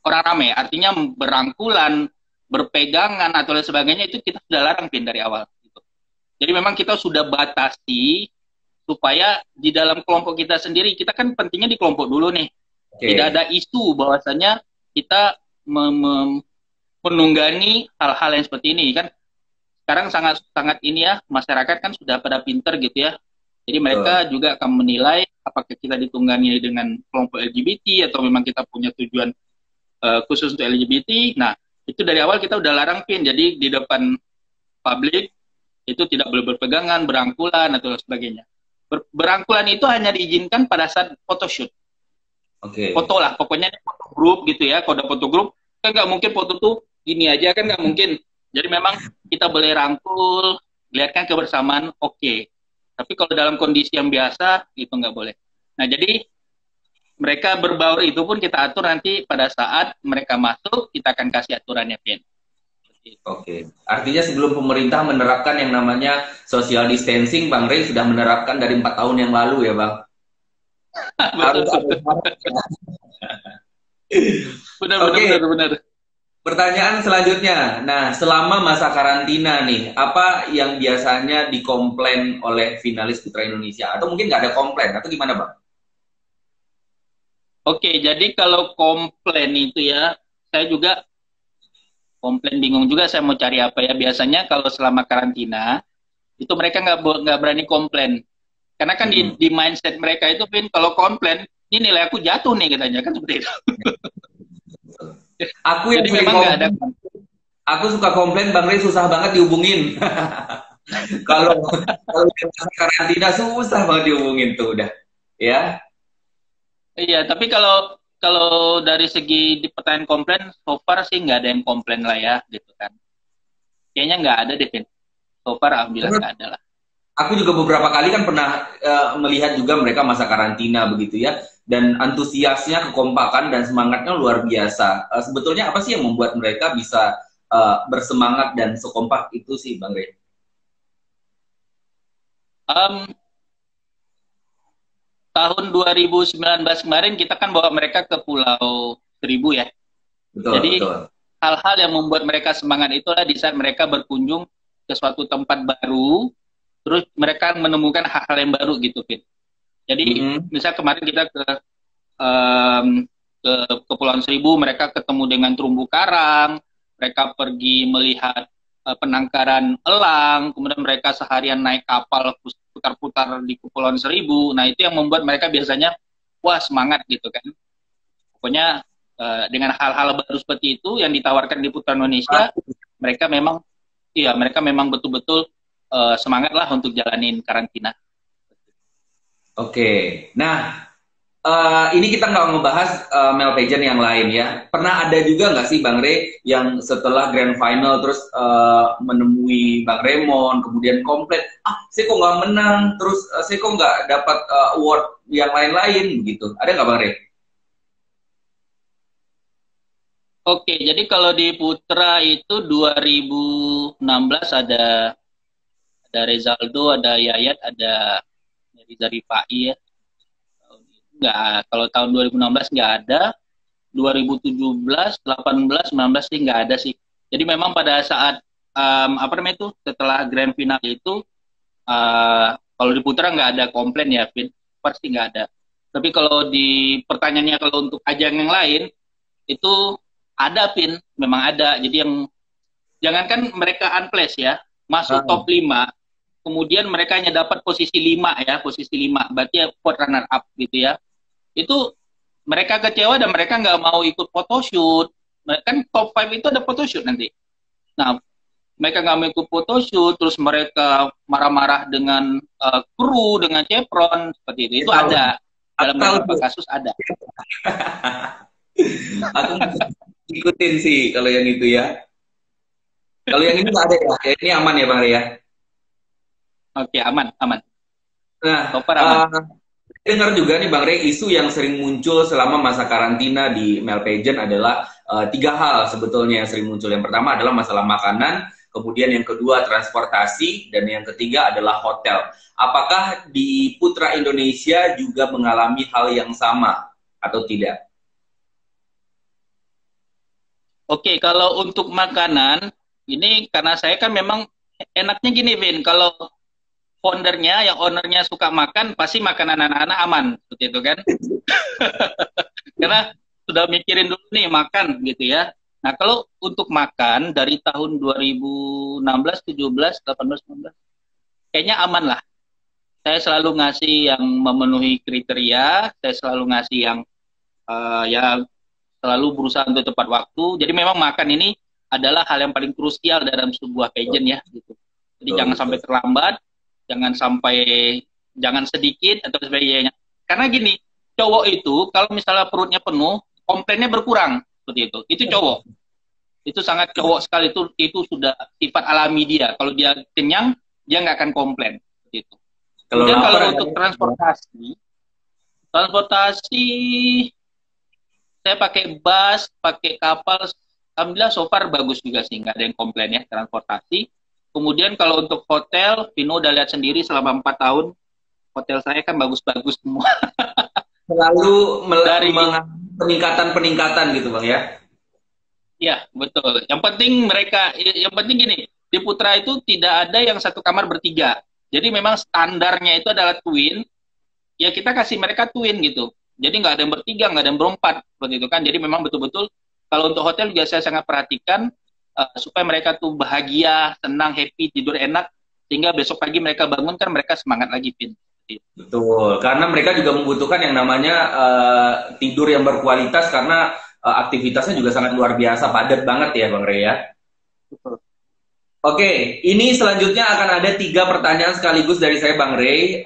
orang ramai. Artinya berangkulan, berpegangan, atau lain sebagainya, itu kita sudah larang Pin dari awal. Jadi memang kita sudah batasi, supaya di dalam kelompok kita sendiri, kita kan pentingnya di kelompok dulu nih. Tidak ada isu bahwasanya kita menunggangi hal-hal yang seperti ini kan. Sekarang sangat ini ya, masyarakat kan sudah pada pinter gitu ya. Jadi mereka juga akan menilai apakah kita ditunggangi dengan kelompok LGBT atau memang kita punya tujuan khusus untuk LGBT. Nah, itu dari awal kita udah larang Pin. Jadi di depan publik itu tidak boleh berpegangan, berangkulan atau sebagainya. Berangkulan itu hanya diizinkan pada saat photoshoot. Foto lah, pokoknya foto grup gitu ya. Kalau ada foto grup, kan nggak mungkin foto tuh gini aja kan nggak mungkin. Jadi memang kita boleh rangkul, lihatkan kebersamaan, oke. Tapi kalau dalam kondisi yang biasa, itu nggak boleh. Nah, jadi mereka berbaur itu pun kita atur nanti pada saat mereka masuk, kita akan kasih aturannya, Pin. Oke, artinya sebelum pemerintah menerapkan yang namanya social distancing, Bang Ray sudah menerapkan dari 4 tahun yang lalu ya, Bang? Benar. Pertanyaan selanjutnya, nah selama masa karantina nih, apa yang biasanya dikomplain oleh finalis Putra Indonesia? Atau mungkin nggak ada komplain, atau gimana Bang? Oke, jadi kalau komplain itu ya, saya juga komplain bingung juga saya mau cari apa ya. Biasanya kalau selama karantina, itu mereka nggak berani komplain. Karena kan di mindset mereka itu, Pin, kalau komplain, ini nilai aku jatuh nih katanya, kan seperti itu. Aku yang jadi memang nggak ada. Aku suka komplain, Bang Ray susah banget dihubungin. Kalau karantina susah banget dihubungin tuh udah, ya. Iya, tapi kalau dari segi di pertanyaan komplain, so far sih nggak ada yang komplain lah ya, gitu kan. Kayaknya nggak ada deh, Pin. So far alhamdulillah nggak ada lah. Aku juga beberapa kali kan pernah melihat juga mereka masa karantina begitu ya, dan antusiasnya, kekompakan dan semangatnya luar biasa. Sebetulnya apa sih yang membuat mereka bisa bersemangat dan sekompak itu sih, Bang Ray? Tahun 2019 kemarin kita kan bawa mereka ke Pulau Seribu ya. Jadi hal-hal yang membuat mereka semangat itulah di saat mereka berkunjung ke suatu tempat baru. Terus mereka menemukan hal-hal yang baru gitu, Fit. Jadi misal kemarin kita ke ke Kepulauan Seribu, mereka ketemu dengan terumbu karang, mereka pergi melihat penangkaran elang, kemudian mereka seharian naik kapal putar-putar di Kepulauan Seribu. Nah, itu yang membuat mereka biasanya wah semangat gitu kan. Pokoknya dengan hal-hal baru seperti itu yang ditawarkan di Putra Indonesia, mereka memang betul-betul semangat lah untuk jalanin karantina. Oke, nah ini kita nggak ngebahas male pageant yang lain ya. Pernah ada juga nggak sih Bang Rey yang setelah grand final terus menemui Bang Raymond, kemudian komplit, saya kok nggak menang, terus saya kok nggak dapat award yang lain-lain begitu. Ada nggak Bang Rey? Oke, jadi kalau di Putra itu 2016 ada Rezaldo, ada Yayat, ada Riza Rifai ya. Nggak, kalau tahun 2016 nggak ada, 2017, 18, 19 sih nggak ada sih. Jadi memang pada saat setelah grand final itu kalau di Putra nggak ada komplain ya, Vin, pasti nggak ada. Tapi kalau di pertanyaannya kalau untuk ajang yang lain itu ada, Vin, memang ada. Jadi yang jangankan mereka unplaced ya, masuk top 5, kemudian mereka hanya dapat posisi 5 ya, posisi 5, berarti ya quote runner up gitu ya. Itu mereka kecewa dan mereka nggak mau ikut photoshoot. Kan top 5 itu ada photoshoot nanti. Nah, mereka nggak mau ikut photoshoot, terus mereka marah-marah dengan kru, dengan chevron, seperti itu. Itu ada. Dalam beberapa kasus ada. Aku ikutin sih kalau yang itu ya. Kalau yang ini nggak ada ya. Ini aman ya Bang Rey ya? Oke, aman. Nah, dengar juga nih Bang Rey, isu yang sering muncul selama masa karantina di male pageant adalah 3 hal sebetulnya yang sering muncul. Yang pertama adalah masalah makanan, kemudian yang kedua transportasi, dan yang ketiga adalah hotel. Apakah di Putra Indonesia juga mengalami hal yang sama atau tidak? Oke, kalau untuk makanan, ini karena saya kan memang enaknya gini, Vin, kalau foundernya, yang ownernya suka makan, pasti makanan anak-anak aman, seperti itu kan? Karena sudah mikirin dulu nih makan gitu ya. Nah, kalau untuk makan dari tahun 2016, 17, 18, 19, kayaknya aman lah. Saya selalu ngasih yang memenuhi kriteria, saya selalu ngasih yang ya selalu berusaha untuk tepat waktu. Jadi memang makan ini adalah hal yang paling krusial dalam sebuah pageant ya gitu. Jadi jangan sampai terlambat, jangan sedikit atau sebagainya. Karena gini, cowok itu kalau misalnya perutnya penuh, komplainnya berkurang seperti itu. Itu cowok. Itu sangat cowok sekali, itu sudah sifat alami dia. Kalau dia kenyang, dia nggak akan komplain seperti itu. Kemudian kalau untuk transportasi saya pakai bus, pakai kapal, alhamdulillah so far bagus juga sih, nggak ada yang komplain ya transportasi. Kemudian kalau untuk hotel, Vino udah lihat sendiri selama 4 tahun, hotel saya kan bagus-bagus semua. Selalu peningkatan gitu Bang ya? Iya, betul. Yang penting gini, di Putra itu tidak ada yang satu kamar bertiga. Jadi memang standarnya itu adalah twin, ya kita kasih mereka twin gitu. Jadi nggak ada yang bertiga, nggak ada yang berempat, seperti itu kan. Jadi memang betul-betul kalau untuk hotel juga saya sangat perhatikan supaya mereka tuh bahagia, senang, happy, tidur enak, sehingga besok pagi mereka bangun kan mereka semangat lagi, Pin. Betul, karena mereka juga membutuhkan yang namanya tidur yang berkualitas karena aktivitasnya juga sangat luar biasa, padat banget ya Bang Rey ya. Betul. Oke, ini selanjutnya akan ada 3 pertanyaan sekaligus dari saya Bang Rey.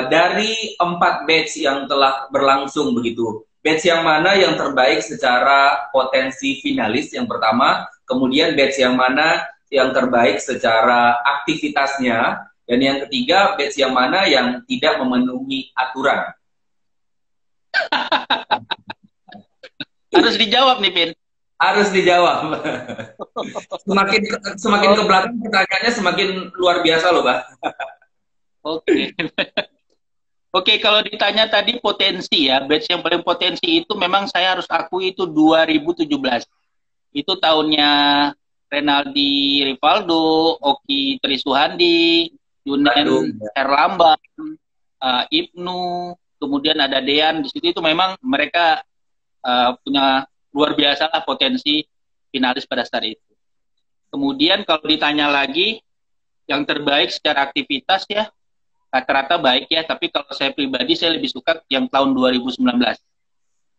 Dari 4 batch yang telah berlangsung begitu, batch yang mana yang terbaik secara potensi finalis yang pertama, kemudian batch yang mana yang terbaik secara aktivitasnya, dan yang ketiga batch yang mana yang tidak memenuhi aturan. Harus dijawab nih, Pin. Harus dijawab. Semakin ke belakang pertanyaannya semakin luar biasa loh, Pak. Oke. Oke, kalau ditanya tadi potensi ya, batch yang paling potensi itu memang saya harus akui itu 2017. Itu tahunnya Renaldi Rivaldo, Oki Trisuhandi, Yunen Herlambang, Ibnu, kemudian ada Dean di situ. Itu memang mereka punya luar biasa lah potensi finalis pada saat itu. Kemudian kalau ditanya lagi, yang terbaik secara aktivitas ya, rata-rata baik ya, tapi kalau saya pribadi saya lebih suka yang tahun 2019.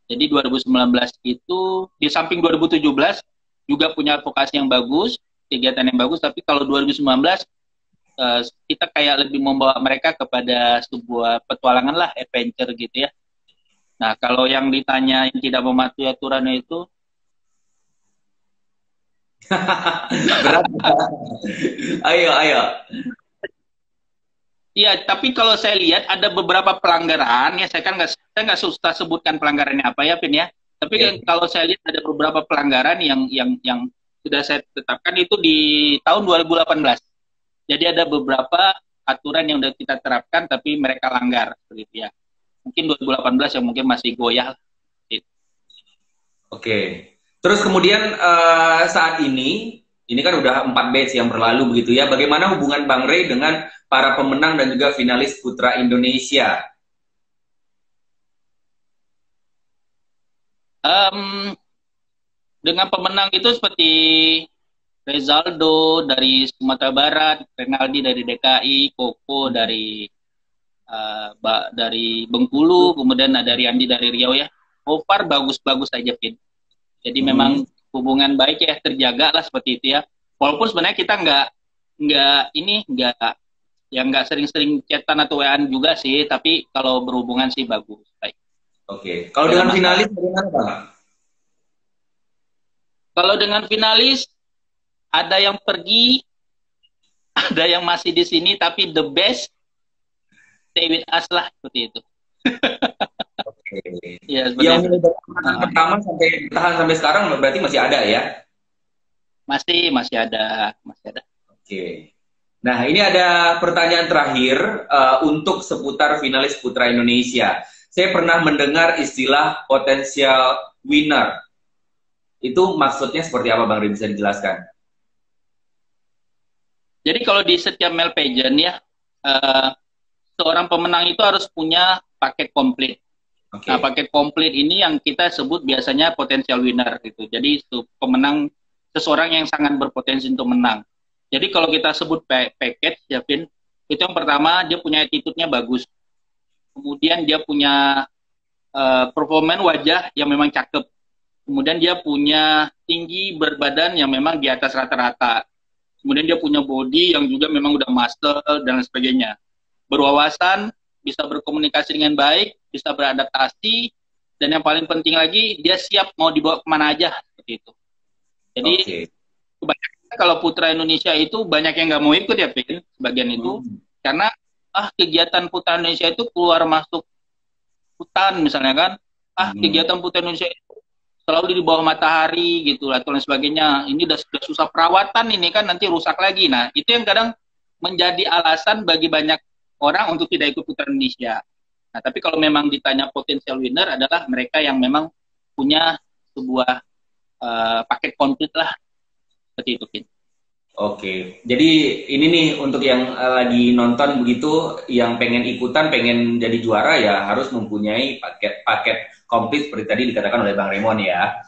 Jadi 2019 itu di samping 2017 juga punya advokasi yang bagus, kegiatan yang bagus, tapi kalau 2019 kita kayak lebih membawa mereka kepada sebuah petualangan lah, adventure gitu ya. Nah, kalau yang ditanya yang tidak mematuhi aturannya itu Berat. Ayo, ayo. iya, tapi kalau saya lihat ada beberapa pelanggaran ya, saya nggak susah sebutkan pelanggarannya apa ya, Pin ya. Tapi kalau saya lihat ada beberapa pelanggaran yang sudah saya tetapkan itu di tahun 2018. Jadi ada beberapa aturan yang sudah kita terapkan tapi mereka langgar seperti itu ya. Mungkin 2018 yang mungkin masih goyah. Oke. Terus kemudian saat ini kan udah 4 batch yang berlalu begitu ya. Bagaimana hubungan Bang Rey dengan para pemenang dan juga finalis Putra Indonesia? Dengan pemenang itu seperti Rezaldo dari Sumatera Barat, Renaldi dari DKI, Koko dari Bengkulu, kemudian ada Riyandi dari Riau ya. So far bagus-bagus aja, Pin. Jadi memang hubungan baik ya terjaga lah seperti itu ya. Walaupun sebenarnya kita nggak sering-sering chatan atau WA juga sih, tapi kalau berhubungan sih bagus. Baik. Oke. Kalau dengan finalis bagaimana, Bang? Kalau dengan finalis ada yang pergi, ada yang masih di sini, tapi the best stay with us lah seperti itu. Oke. Ya, yang pertama sampai tahan sampai sekarang berarti masih ada ya? Masih ada. Oke. Nah, ini ada pertanyaan terakhir untuk seputar finalis Putra Indonesia. Saya pernah mendengar istilah potensial winner. Itu maksudnya seperti apa, Bang Ri? Bisa dijelaskan? Jadi kalau di setiap male pageant ya, seorang pemenang itu harus punya paket komplit. Okay. Nah, paket komplit ini yang kita sebut biasanya potensial winner gitu. Jadi pemenang, seseorang yang sangat berpotensi untuk menang. Jadi kalau kita sebut package ya, Vin, itu yang pertama dia punya attitude-nya bagus. Kemudian dia punya performa wajah yang memang cakep. Kemudian dia punya tinggi berbadan yang memang di atas rata-rata. Kemudian dia punya body yang juga memang udah master dan sebagainya. Berwawasan, bisa berkomunikasi dengan baik, bisa beradaptasi, dan yang paling penting lagi, dia siap mau dibawa kemana aja, seperti itu. Jadi, kebanyakan kalau Putra Indonesia itu banyak yang nggak mau ikut ya, Vin, sebagian itu. Karena, kegiatan Putra Indonesia itu keluar masuk hutan, misalnya kan. Kegiatan Putra Indonesia itu selalu di bawah matahari gitu atau lain sebagainya. Ini udah susah perawatan ini kan nanti rusak lagi. Nah, itu yang kadang menjadi alasan bagi banyak orang untuk tidak ikut Putra Indonesia. Nah, tapi kalau memang ditanya potensial winner adalah mereka yang memang punya sebuah paket komplit lah. Seperti itu, Pin. Oke, jadi ini nih untuk yang lagi nonton begitu, yang pengen ikutan, pengen jadi juara ya harus mempunyai paket komplit seperti tadi dikatakan oleh Bang Raymond ya.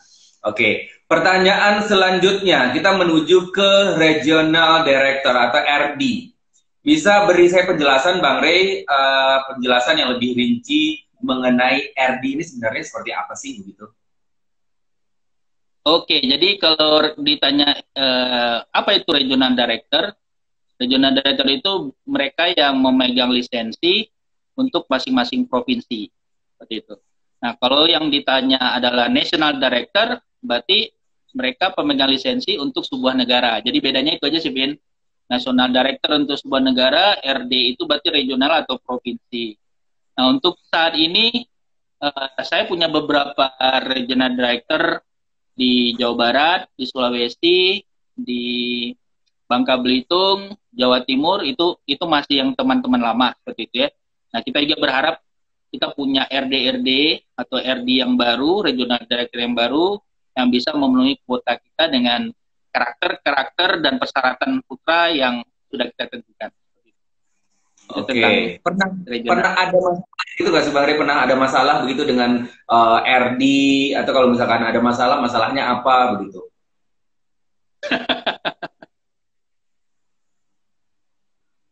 Oke, pertanyaan selanjutnya kita menuju ke Regional Director atau RD. Bisa beri saya penjelasan Bang Ray, penjelasan yang lebih rinci mengenai RD ini sebenarnya seperti apa sih begitu? Oke, jadi kalau ditanya apa itu Regional Director? Regional Director itu mereka yang memegang lisensi untuk masing-masing provinsi. Seperti itu. Nah, kalau yang ditanya adalah National Director, berarti mereka pemegang lisensi untuk sebuah negara. Jadi bedanya itu aja sih, Bin. National Director untuk sebuah negara, RD itu berarti regional atau provinsi. Nah, untuk saat ini, saya punya beberapa Regional Director di Jawa Barat, di Sulawesi, di Bangka Belitung, Jawa Timur, itu masih yang teman-teman lama seperti itu ya. Nah, kita juga berharap kita punya RD-RD atau RD yang baru, Regional Director yang baru, yang bisa memenuhi kuota kita dengan karakter dan persyaratan putra yang sudah kita tentukan. Itu Oke. tentang Pernah regional. pernah ada masalah itu nggak sih Bang Rey? Pernah ada masalah begitu dengan RD atau kalau misalkan ada masalah, masalahnya apa begitu?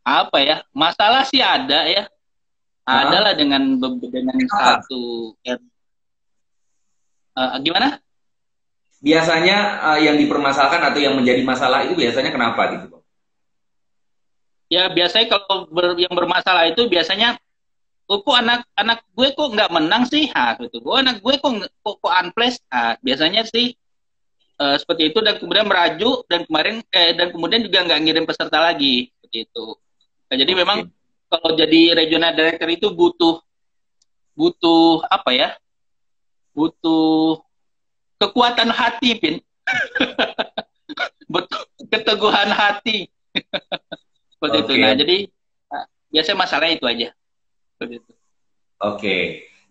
Apa ya? Masalah sih ada ya. Adalah Hah? dengan Apa? satu gimana? Biasanya yang dipermasalahkan atau yang menjadi masalah itu biasanya kenapa gitu Bang? Ya biasanya kalau yang bermasalah itu biasanya, oh, kok anak gue kok nggak menang sih? Gitu. Oh, anak gue kok unplace? Biasanya sih seperti itu, dan kemudian meraju, dan kemudian juga nggak ngirim peserta lagi seperti itu. Nah, jadi memang Oke. kalau jadi regional director itu butuh butuh apa ya? Butuh kekuatan hati, Pin. Butuh keteguhan hati seperti itu. Oke. Nah, jadi biasanya masalahnya itu aja. Seperti itu. Oke.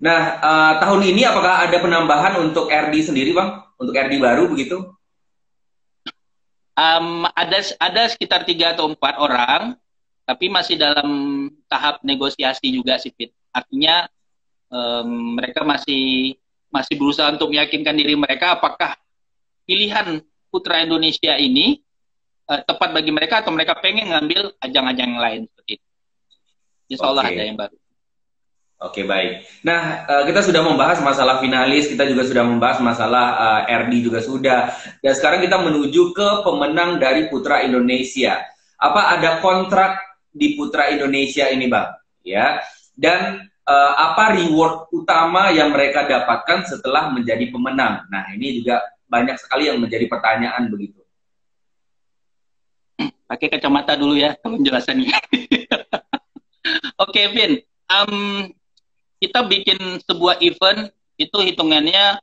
Nah, tahun ini apakah ada penambahan untuk RD sendiri, Bang? Untuk RD baru begitu? Ada sekitar 3 atau 4 orang, tapi masih dalam tahap negosiasi juga sih, Pin. Artinya mereka masih masih berusaha untuk meyakinkan diri mereka apakah pilihan Putra Indonesia ini tepat bagi mereka, atau mereka pengen ngambil ajang-ajang yang lain seperti itu. Insya Allah ada Oke. yang baru. Oke, baik. Nah, kita sudah membahas masalah finalis, kita juga sudah membahas masalah RD juga sudah. Dan sekarang kita menuju ke pemenang dari Putra Indonesia. Apa ada kontrak di Putra Indonesia ini, Bang? Ya. Dan apa reward utama yang mereka dapatkan setelah menjadi pemenang? Nah, ini juga banyak sekali yang menjadi pertanyaan begitu. Pakai kacamata dulu ya penjelasannya. Oke, Vin. Um, kita bikin sebuah event itu hitungannya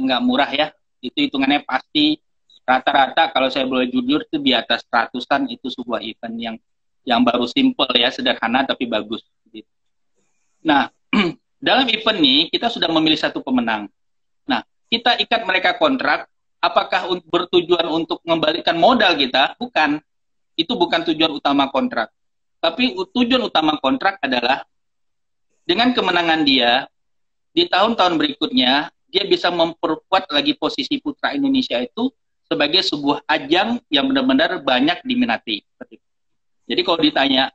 nggak murah ya. Itu hitungannya pasti rata-rata, kalau saya boleh jujur, itu di atas ratusan. Itu sebuah event yang baru simple ya, sederhana tapi bagus. Nah, dalam event ini kita sudah memilih satu pemenang. Nah, kita ikat mereka kontrak. Apakah bertujuan untuk mengembalikan modal kita? Bukan. Itu bukan tujuan utama kontrak. Tapi tujuan utama kontrak adalah dengan kemenangan dia, di tahun-tahun berikutnya, dia bisa memperkuat lagi posisi Putra Indonesia itu sebagai sebuah ajang yang benar-benar banyak diminati. Jadi kalau ditanya,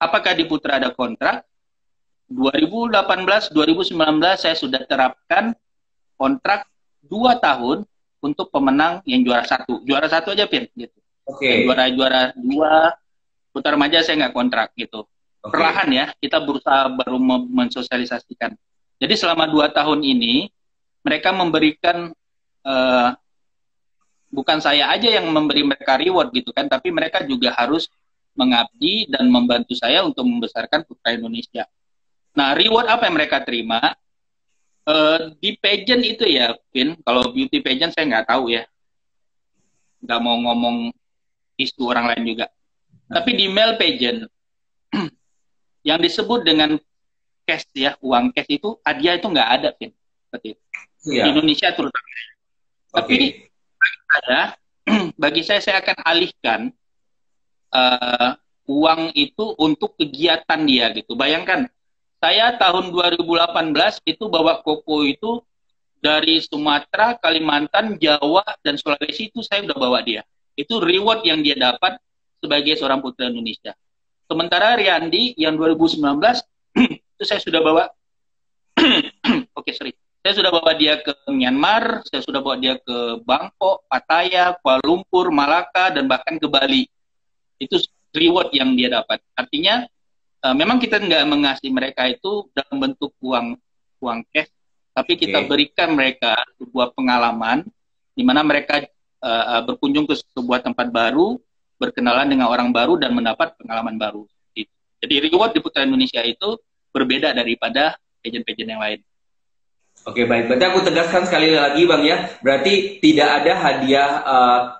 apakah di Putra ada kontrak? 2018, 2019 saya sudah terapkan kontrak 2 tahun untuk pemenang yang juara satu. Juara satu aja, Pin. Gitu. Yang Oke. juara 2, Putra Remaja saya nggak kontrak gitu. Oke. Perlahan ya, kita berusaha baru mensosialisasikan. Jadi selama 2 tahun ini, mereka memberikan, bukan saya aja yang memberi mereka reward gitu kan, tapi mereka juga harus mengabdi dan membantu saya untuk membesarkan Putra Indonesia. Nah, reward apa yang mereka terima? Di pageant itu ya, Vin, kalau beauty pageant saya nggak tahu ya. Nggak mau ngomong isu orang lain juga. Tapi di male pageant, yang disebut dengan cash ya, uang cash itu, hadiah itu nggak ada, Vin. Seperti itu. Di Siap. Indonesia terutama. Tapi Oke. bagi saya akan alihkan uang itu untuk kegiatan dia gitu. Bayangkan, saya tahun 2018 itu bawa koko itu dari Sumatera, Kalimantan, Jawa, dan Sulawesi, itu saya udah bawa dia. Itu reward yang dia dapat sebagai seorang putra Indonesia. Sementara Riyandi yang 2019 itu saya sudah bawa oke, sorry. Saya sudah bawa dia ke Myanmar, saya sudah bawa dia ke Bangkok, Pattaya, Kuala Lumpur, Malaka, dan bahkan ke Bali. Itu reward yang dia dapat. Artinya memang kita nggak mengasih mereka itu dalam bentuk uang cash, tapi kita Oke. berikan mereka sebuah pengalaman di mana mereka berkunjung ke sebuah tempat baru, berkenalan dengan orang baru, dan mendapat pengalaman baru. Jadi reward di Putra Indonesia itu berbeda daripada pageant-pageant yang lain. Oke, baik. Berarti aku tegaskan sekali lagi, Bang ya. Berarti tidak ada hadiah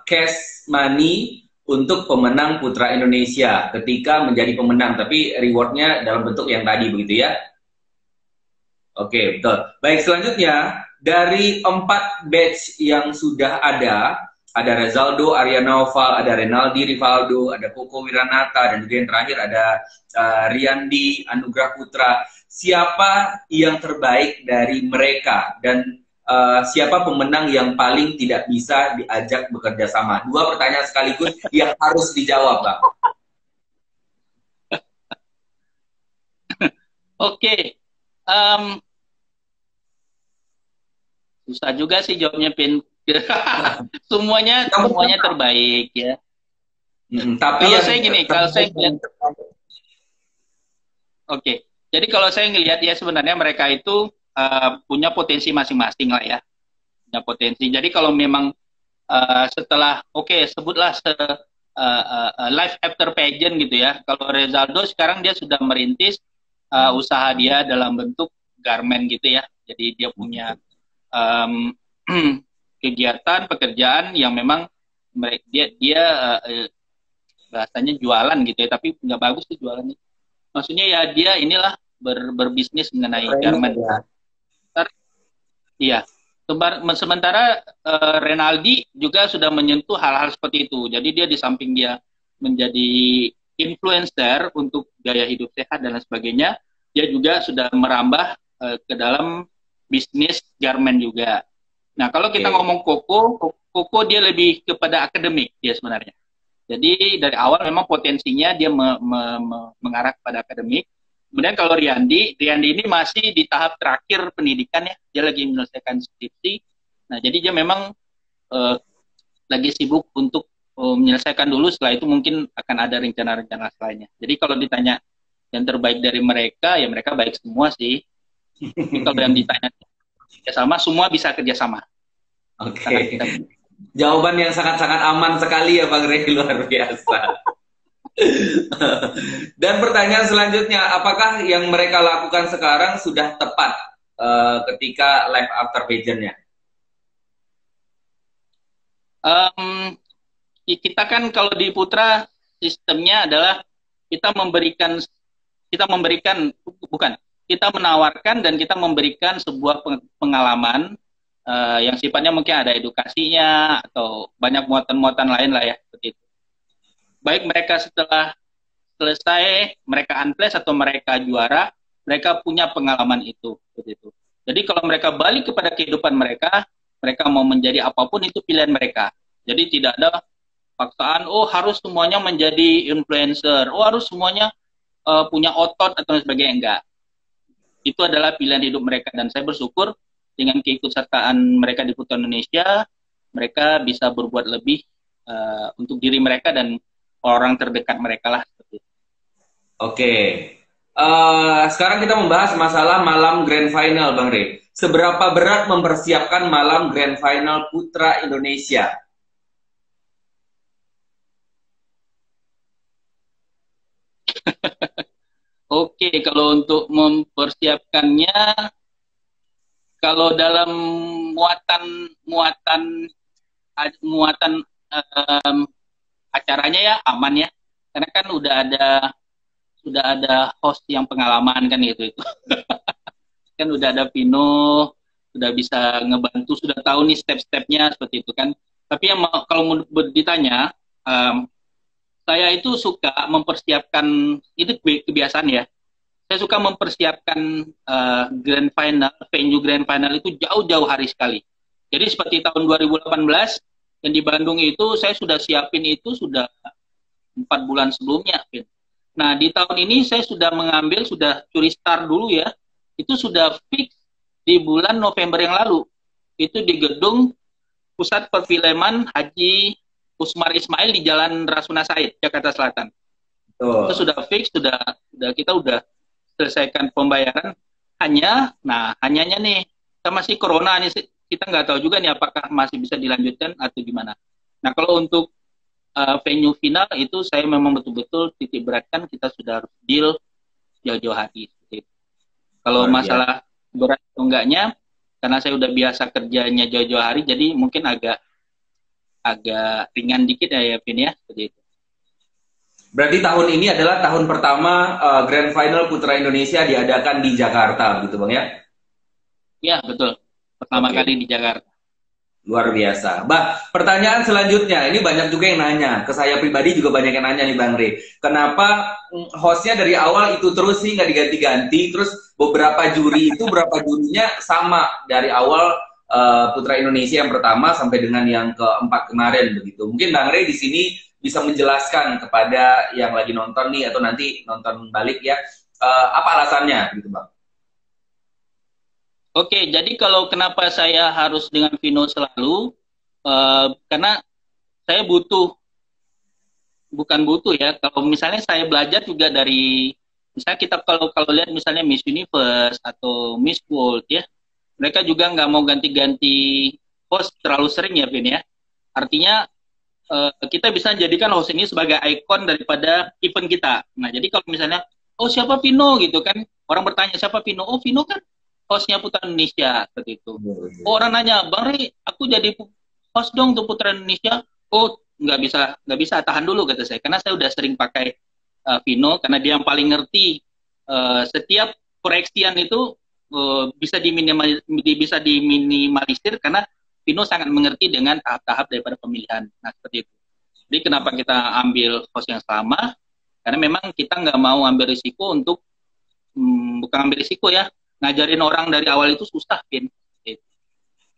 cash money untuk pemenang Putra Indonesia ketika menjadi pemenang, tapi rewardnya dalam bentuk yang tadi begitu ya. Oke, betul. Baik, selanjutnya dari 4 batch yang sudah ada, ada Rezaldo, Arianova, ada Renaldi, Rivaldo, ada Koko Wiranata, dan juga yang terakhir ada Riyandi, Anugrah Putra. Siapa yang terbaik dari mereka dan siapa pemenang yang paling tidak bisa diajak bekerja sama? Dua pertanyaan sekaligus yang harus dijawab, Bang. Oke. Susah juga sih jawabnya, Pin. semuanya terbaik ya. Tapi kalau saya gini, oke. Jadi kalau saya ngelihat ya sebenarnya mereka itu punya potensi masing-masing lah ya. Punya potensi. Jadi kalau memang setelah sebutlah life after pageant gitu ya. Kalau Rezaldo sekarang dia sudah merintis usaha dia dalam bentuk garment gitu ya. Jadi dia punya kegiatan pekerjaan yang memang dia bahasanya jualan gitu ya, tapi nggak bagus tuh jualannya. Maksudnya ya dia inilah berbisnis mengenai garment. Iya. Sementara Renaldi juga sudah menyentuh hal-hal seperti itu. Jadi dia di samping dia menjadi influencer untuk gaya hidup sehat dan lain sebagainya, dia juga sudah merambah ke dalam bisnis garment juga. Nah, kalau kita ngomong Koko dia lebih kepada akademik dia sebenarnya. Jadi dari awal memang potensinya dia mengarah kepada akademik. Kemudian kalau Riyandi ini masih di tahap terakhir pendidikan ya. Dia lagi menyelesaikan skripsi. Nah, jadi dia memang lagi sibuk untuk menyelesaikan dulu. Setelah itu mungkin akan ada rencana-rencana lainnya. Jadi kalau ditanya yang terbaik dari mereka, ya mereka baik semua sih. Tapi kalau yang ditanya kerjasama, semua bisa kerjasama. Oke. Jawaban yang sangat-sangat aman sekali ya Bang Rey, luar biasa. Dan pertanyaan selanjutnya, apakah yang mereka lakukan sekarang sudah tepat ketika life after pageant-nya? Kita kan kalau di Putra sistemnya adalah kita menawarkan dan kita memberikan sebuah pengalaman yang sifatnya mungkin ada edukasinya atau banyak muatan-muatan lain lah ya seperti itu. Baik mereka setelah selesai mereka unplace atau mereka juara, mereka punya pengalaman itu seperti itu. Jadi kalau mereka balik kepada kehidupan mereka mau menjadi apapun itu pilihan mereka. Jadi tidak ada paksaan harus semuanya menjadi influencer, harus semuanya punya otot atau sebagainya, enggak. Itu adalah pilihan hidup mereka dan saya bersyukur dengan keikutsertaan mereka di Putra Indonesia, mereka bisa berbuat lebih untuk diri mereka dan orang terdekat mereka lah. Oke. Sekarang kita membahas masalah malam Grand Final, Bang Rey. Seberapa berat mempersiapkan malam Grand Final Putra Indonesia? Oke, kalau untuk mempersiapkannya, kalau dalam muatan acaranya ya aman ya, karena kan sudah ada host yang pengalaman kan gitu itu. Kan udah ada Pino, sudah bisa ngebantu, sudah tahu nih step-stepnya seperti itu kan. Tapi yang kalau ditanya, saya itu suka mempersiapkan, itu kebiasaan ya. Saya suka mempersiapkan Grand Final, venue Grand Final itu jauh-jauh hari sekali. Jadi seperti tahun 2018 yang di Bandung itu saya sudah siapin itu sudah 4 bulan sebelumnya. Nah di tahun ini saya sudah curi start dulu ya. Itu sudah fix di bulan November yang lalu. Itu di gedung Pusat Perfilman Haji Usmar Ismail di Jalan Rasuna Said, Jakarta Selatan. Itu sudah fix, kita udah selesaikan pembayaran. Hanyanya nih, kita masih corona nih, kita nggak tahu juga nih apakah masih bisa dilanjutkan atau gimana. Nah kalau untuk venue final itu saya memang betul-betul titik beratkan, kita sudah harus deal jauh-jauh hari. Kalau masalah berat atau enggaknya, karena saya udah biasa kerjanya jauh-jauh hari, jadi mungkin agak ringan dikit ya Vin ya, seperti itu. Berarti tahun ini adalah tahun pertama Grand Final Putra Indonesia diadakan di Jakarta, gitu Bang ya? Ya, betul. Pertama kali di Jakarta. Luar biasa. Bah, pertanyaan selanjutnya, ini banyak juga yang nanya, ke saya pribadi juga banyak yang nanya nih Bang Rey. Kenapa hostnya dari awal itu terus sih nggak diganti-ganti, terus beberapa juri itu berapa jurinya sama dari awal Putra Indonesia yang pertama sampai dengan yang keempat kemarin begitu. Mungkin Bang Rey di sini bisa menjelaskan kepada yang lagi nonton nih atau nanti nonton balik ya, apa alasannya gitu Bang? Oke, jadi kalau kenapa saya harus dengan Vino selalu, karena saya bukan butuh ya. Kalau misalnya saya belajar juga dari, misalnya kita kalau kalau lihat misalnya Miss Universe atau Miss World ya, mereka juga nggak mau ganti-ganti host terlalu sering ya, Vin ya. Artinya kita bisa jadikan host ini sebagai ikon daripada event kita. Nah, jadi kalau misalnya, oh siapa Vino gitu kan, orang bertanya siapa Vino, oh Vino kan hostnya Putra Indonesia seperti itu. Oh, orang nanya, Bang Rey, aku jadi host dong untuk Putra Indonesia. Oh, nggak bisa, tahan dulu kata saya, karena saya udah sering pakai Vino, karena dia yang paling ngerti setiap koreksian itu bisa diminimalisir karena Vino sangat mengerti dengan tahap-tahap daripada pemilihan. Nah, seperti itu. Jadi kenapa kita ambil host yang sama? Karena memang kita nggak mau ambil risiko untuk, bukan ambil risiko ya, ngajarin orang dari awal itu susah, Vin.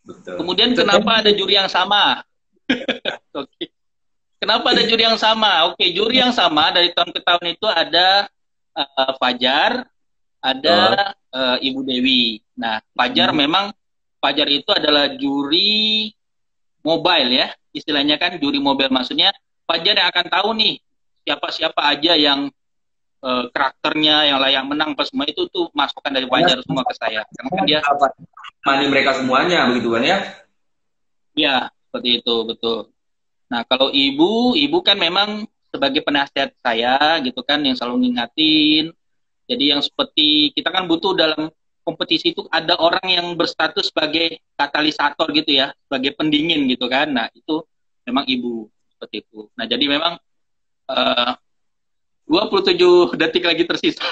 Betul. Kemudian kenapa ada juri yang sama? Oke. Kenapa ada juri yang sama? Oke, juri yang sama dari tahun ke tahun itu ada Fajar, ada Ibu Dewi. Nah, Fajar itu adalah juri mobile ya, istilahnya kan juri mobile, maksudnya Fajar yang akan tahu nih siapa-siapa aja yang karakternya yang layak menang, pas semua itu tuh masukan dari Fajar semua ke saya. Karena kan dia mani mereka semuanya begitu kan ya? Ya, seperti itu, betul. Nah, kalau ibu kan memang sebagai penasihat saya gitu kan, yang selalu ngingatin. Jadi yang seperti kita kan butuh dalam kompetisi itu ada orang yang berstatus sebagai katalisator gitu ya, sebagai pendingin gitu kan. Nah, itu memang ibu seperti itu. Nah, jadi memang 27 detik lagi tersisa.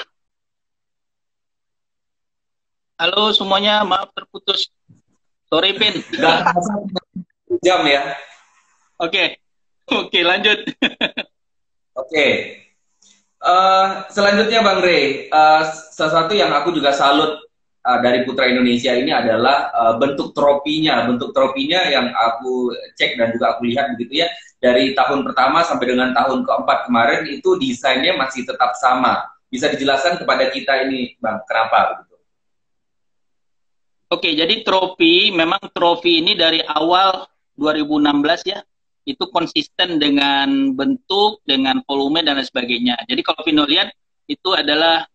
Halo semuanya, maaf terputus. Sorry, Pin. Jam ya. Oke, lanjut. Oke. Selanjutnya Bang Rey, sesuatu yang aku juga salut dari Putra Indonesia ini adalah bentuk tropinya. Bentuk tropinya yang aku cek dan juga aku lihat begitu ya, dari tahun pertama sampai dengan tahun keempat kemarin itu desainnya masih tetap sama. Bisa dijelaskan kepada kita ini, Bang, kenapa begitu? Oke, jadi memang trofi ini dari awal 2016 ya, itu konsisten dengan bentuk, dengan volume dan lain sebagainya. Jadi kalau Vino lihat itu adalah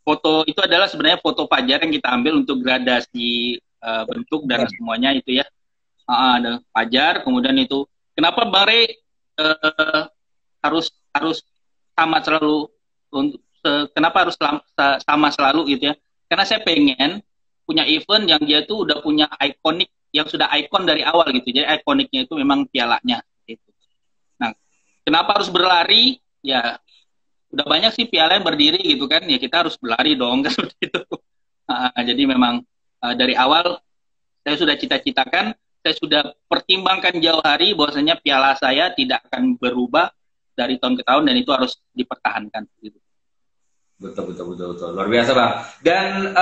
foto, itu adalah sebenarnya foto Fajar yang kita ambil untuk gradasi bentuk dan semuanya itu ya. Ada Fajar, kemudian itu kenapa Bang Rey harus sama selalu, kenapa harus sama selalu gitu ya? Karena saya pengen punya event yang dia tuh udah punya ikonik, yang sudah ikon dari awal gitu. Jadi ikoniknya itu memang pialanya gitu. Nah, kenapa harus berlari? Ya udah banyak sih piala yang berdiri gitu kan. Ya kita harus berlari dong kan seperti itu. Jadi memang dari awal saya sudah cita-citakan, saya sudah pertimbangkan jauh hari bahwasanya piala saya tidak akan berubah dari tahun ke tahun dan itu harus dipertahankan gitu. Betul. Luar biasa, Bang. Dan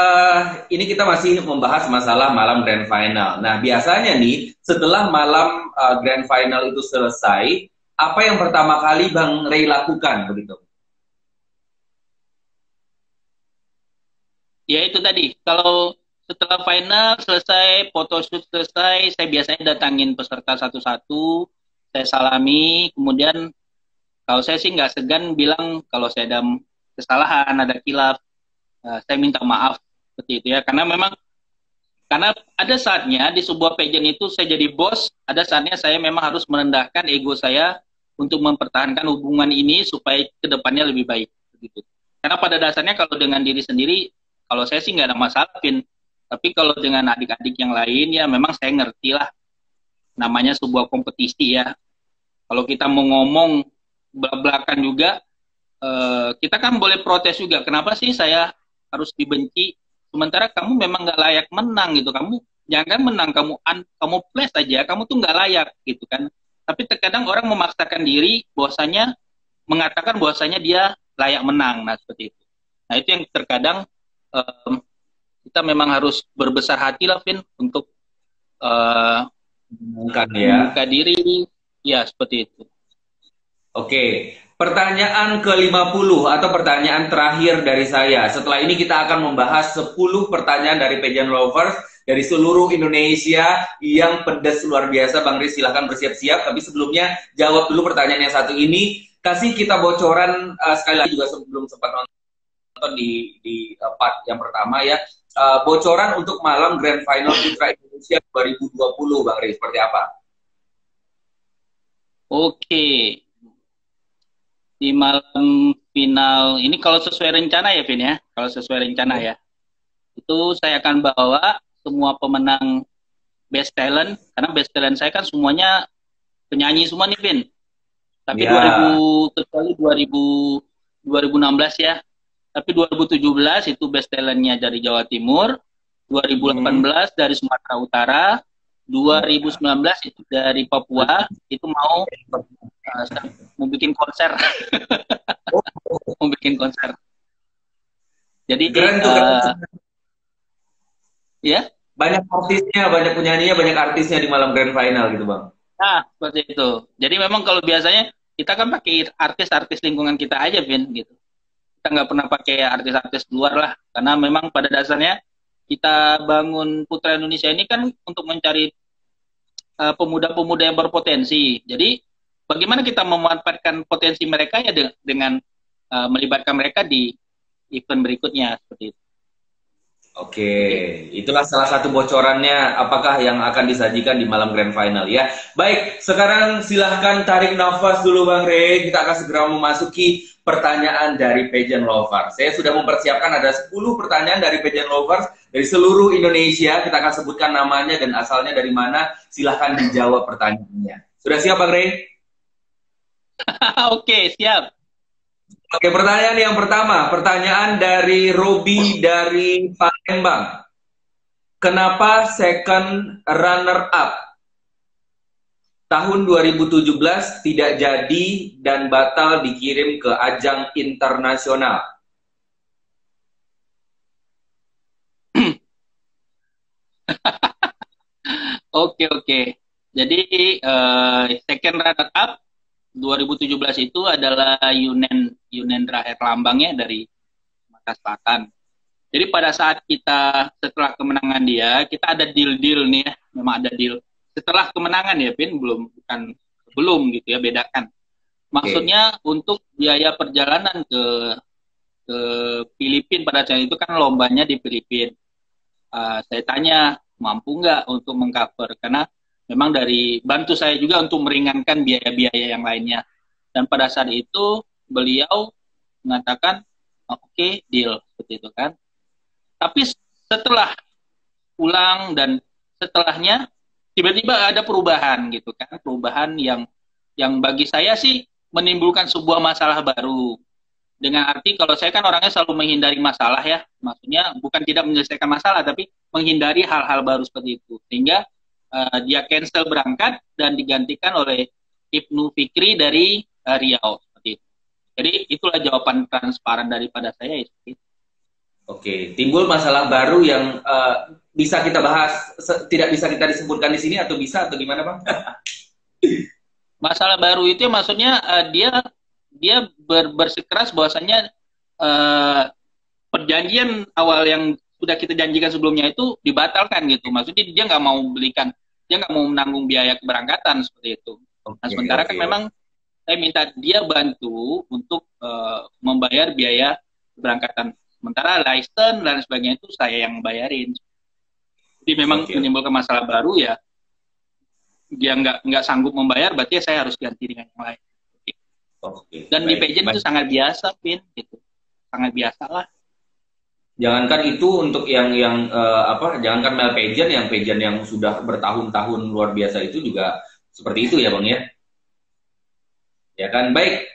ini kita masih membahas masalah malam Grand Final. Nah, biasanya nih, setelah malam Grand Final itu selesai, apa yang pertama kali Bang Rey lakukan, begitu? Ya, itu tadi. Kalau setelah final selesai, photoshoot selesai, saya biasanya datangin peserta satu-satu, saya salami, kemudian kalau saya sih nggak segan bilang kalau saya ada kesalahan, ada kilaf, saya minta maaf seperti itu ya, karena memang ada saatnya di sebuah pageant itu saya jadi bos, ada saatnya saya memang harus merendahkan ego saya untuk mempertahankan hubungan ini supaya kedepannya lebih baik begitu. Karena pada dasarnya kalau dengan diri sendiri, kalau saya sih nggak ada masalah, Pin. Tapi kalau dengan adik-adik yang lain ya memang saya ngerti lah, namanya sebuah kompetisi ya. Kalau kita mau ngomong belak-belakan juga, kita kan boleh protes juga. Kenapa sih saya harus dibenci? Sementara kamu memang nggak layak menang gitu. Kamu Jangan menang, kamu flash aja, kamu tuh nggak layak gitu kan. Tapi terkadang orang memaksakan diri bahwasanya mengatakan bahwasanya dia layak menang. Nah, seperti itu. Nah, itu yang terkadang em, kita memang harus berbesar hati lah, Vin, untuk eh, Bukan ya. membuka diri. Ya, seperti itu. Oke, pertanyaan ke-50 atau pertanyaan terakhir dari saya. Setelah ini kita akan membahas 10 pertanyaan dari Pageant Lovers dari seluruh Indonesia yang pedas luar biasa. Bang Riz, silahkan bersiap-siap. Tapi sebelumnya jawab dulu pertanyaan yang satu ini. Kasih kita bocoran sekali lagi juga sebelum sempat nonton di part yang pertama ya. Bocoran untuk malam Grand Final Putra Indonesia 2020, Bang Riz, seperti apa? Oke, di malam final ini kalau sesuai rencana ya, Vin ya. Kalau sesuai rencana ya, itu saya akan bawa semua pemenang Best Talent, karena Best Talent saya kan semuanya penyanyi semua nih, Vin. Tapi Ya. 2000, kecuali 2016 ya. Tapi 2017 itu Best Talent-nya dari Jawa Timur, Hmm. 2018 dari Sumatera Utara, 2019 itu dari Papua, itu uh, mau bikin konser, mau bikin konser. Jadi Keren tuh, keren. ya, Banyak artisnya, banyak penyanyinya, banyak artisnya di malam grand final gitu, Bang. nah seperti itu. Jadi memang kalau biasanya kita kan pakai artis-artis lingkungan kita aja, Vin, gitu. Kita nggak pernah pakai artis-artis luar lah, karena memang pada dasarnya kita bangun Putra Indonesia ini kan untuk mencari pemuda-pemuda yang berpotensi. Jadi bagaimana kita memanfaatkan potensi mereka ya dengan melibatkan mereka di event berikutnya seperti itu. Oke, Seperti itu. itulah salah satu bocorannya apakah yang akan disajikan di malam grand final ya. Baik, sekarang silahkan tarik nafas dulu Bang Rey. Kita akan segera memasuki pertanyaan dari Pageant Lovers. Saya sudah mempersiapkan ada 10 pertanyaan dari Pageant Lovers dari seluruh Indonesia. Kita akan sebutkan namanya dan asalnya dari mana. Silahkan dijawab pertanyaannya. Sudah siap Bang Rey? Oke, siap. Oke, pertanyaan yang pertama, pertanyaan dari Robi dari Palembang. Kenapa second runner up tahun 2017 tidak jadi dan batal dikirim ke ajang internasional? Oke, oke. Jadi second runner up 2017 itu adalah Yunendra Herlambang ya dari Sumatera Selatan. Jadi pada saat kita setelah kemenangan dia, kita ada deal-deal nih ya, memang ada deal. Setelah kemenangan ya, Pin, belum bukan sebelum gitu ya, bedakan. Oke, Maksudnya untuk biaya perjalanan ke Filipina pada saat itu kan lombanya di Filipina. Saya tanya mampu nggak untuk mengcover karena memang dari bantu saya juga untuk meringankan biaya-biaya yang lainnya. Dan pada saat itu beliau mengatakan oke okay, deal seperti itu kan. Tapi setelah pulang dan setelahnya tiba-tiba ada perubahan gitu kan, perubahan yang bagi saya sih menimbulkan sebuah masalah baru. Dengan arti kalau saya kan orangnya selalu menghindari masalah ya, maksudnya bukan tidak menyelesaikan masalah tapi menghindari hal-hal baru seperti itu. Sehingga dia cancel berangkat dan digantikan oleh Ibnu Fikri dari Riau seperti itu. Jadi itulah jawaban transparan daripada saya itu. oke. Timbul masalah baru yang bisa kita bahas, tidak bisa kita disebutkan di sini atau bisa atau gimana, Bang? Masalah baru itu ya maksudnya dia dia bersikeras bahwasanya uh, perjanjian awal yang sudah kita janjikan sebelumnya itu dibatalkan gitu. Maksudnya dia nggak mau belikan, dia nggak mau menanggung biaya keberangkatan seperti itu. Nah Oke, sementara kan oke. memang saya minta dia bantu untuk membayar biaya keberangkatan. Sementara license dan sebagainya itu saya yang bayarin. Jadi memang Oke, menimbulkan masalah baru ya. Dia nggak sanggup membayar, berarti ya saya harus ganti dengan yang lain. oke. Dan di Baik, pageant itu baik. sangat biasa, Pin, gitu. Sangat biasa lah. Jangankan itu untuk yang apa? Jangankan male pageant yang sudah bertahun-tahun luar biasa itu juga seperti itu ya, Bang ya. Ya kan? Baik.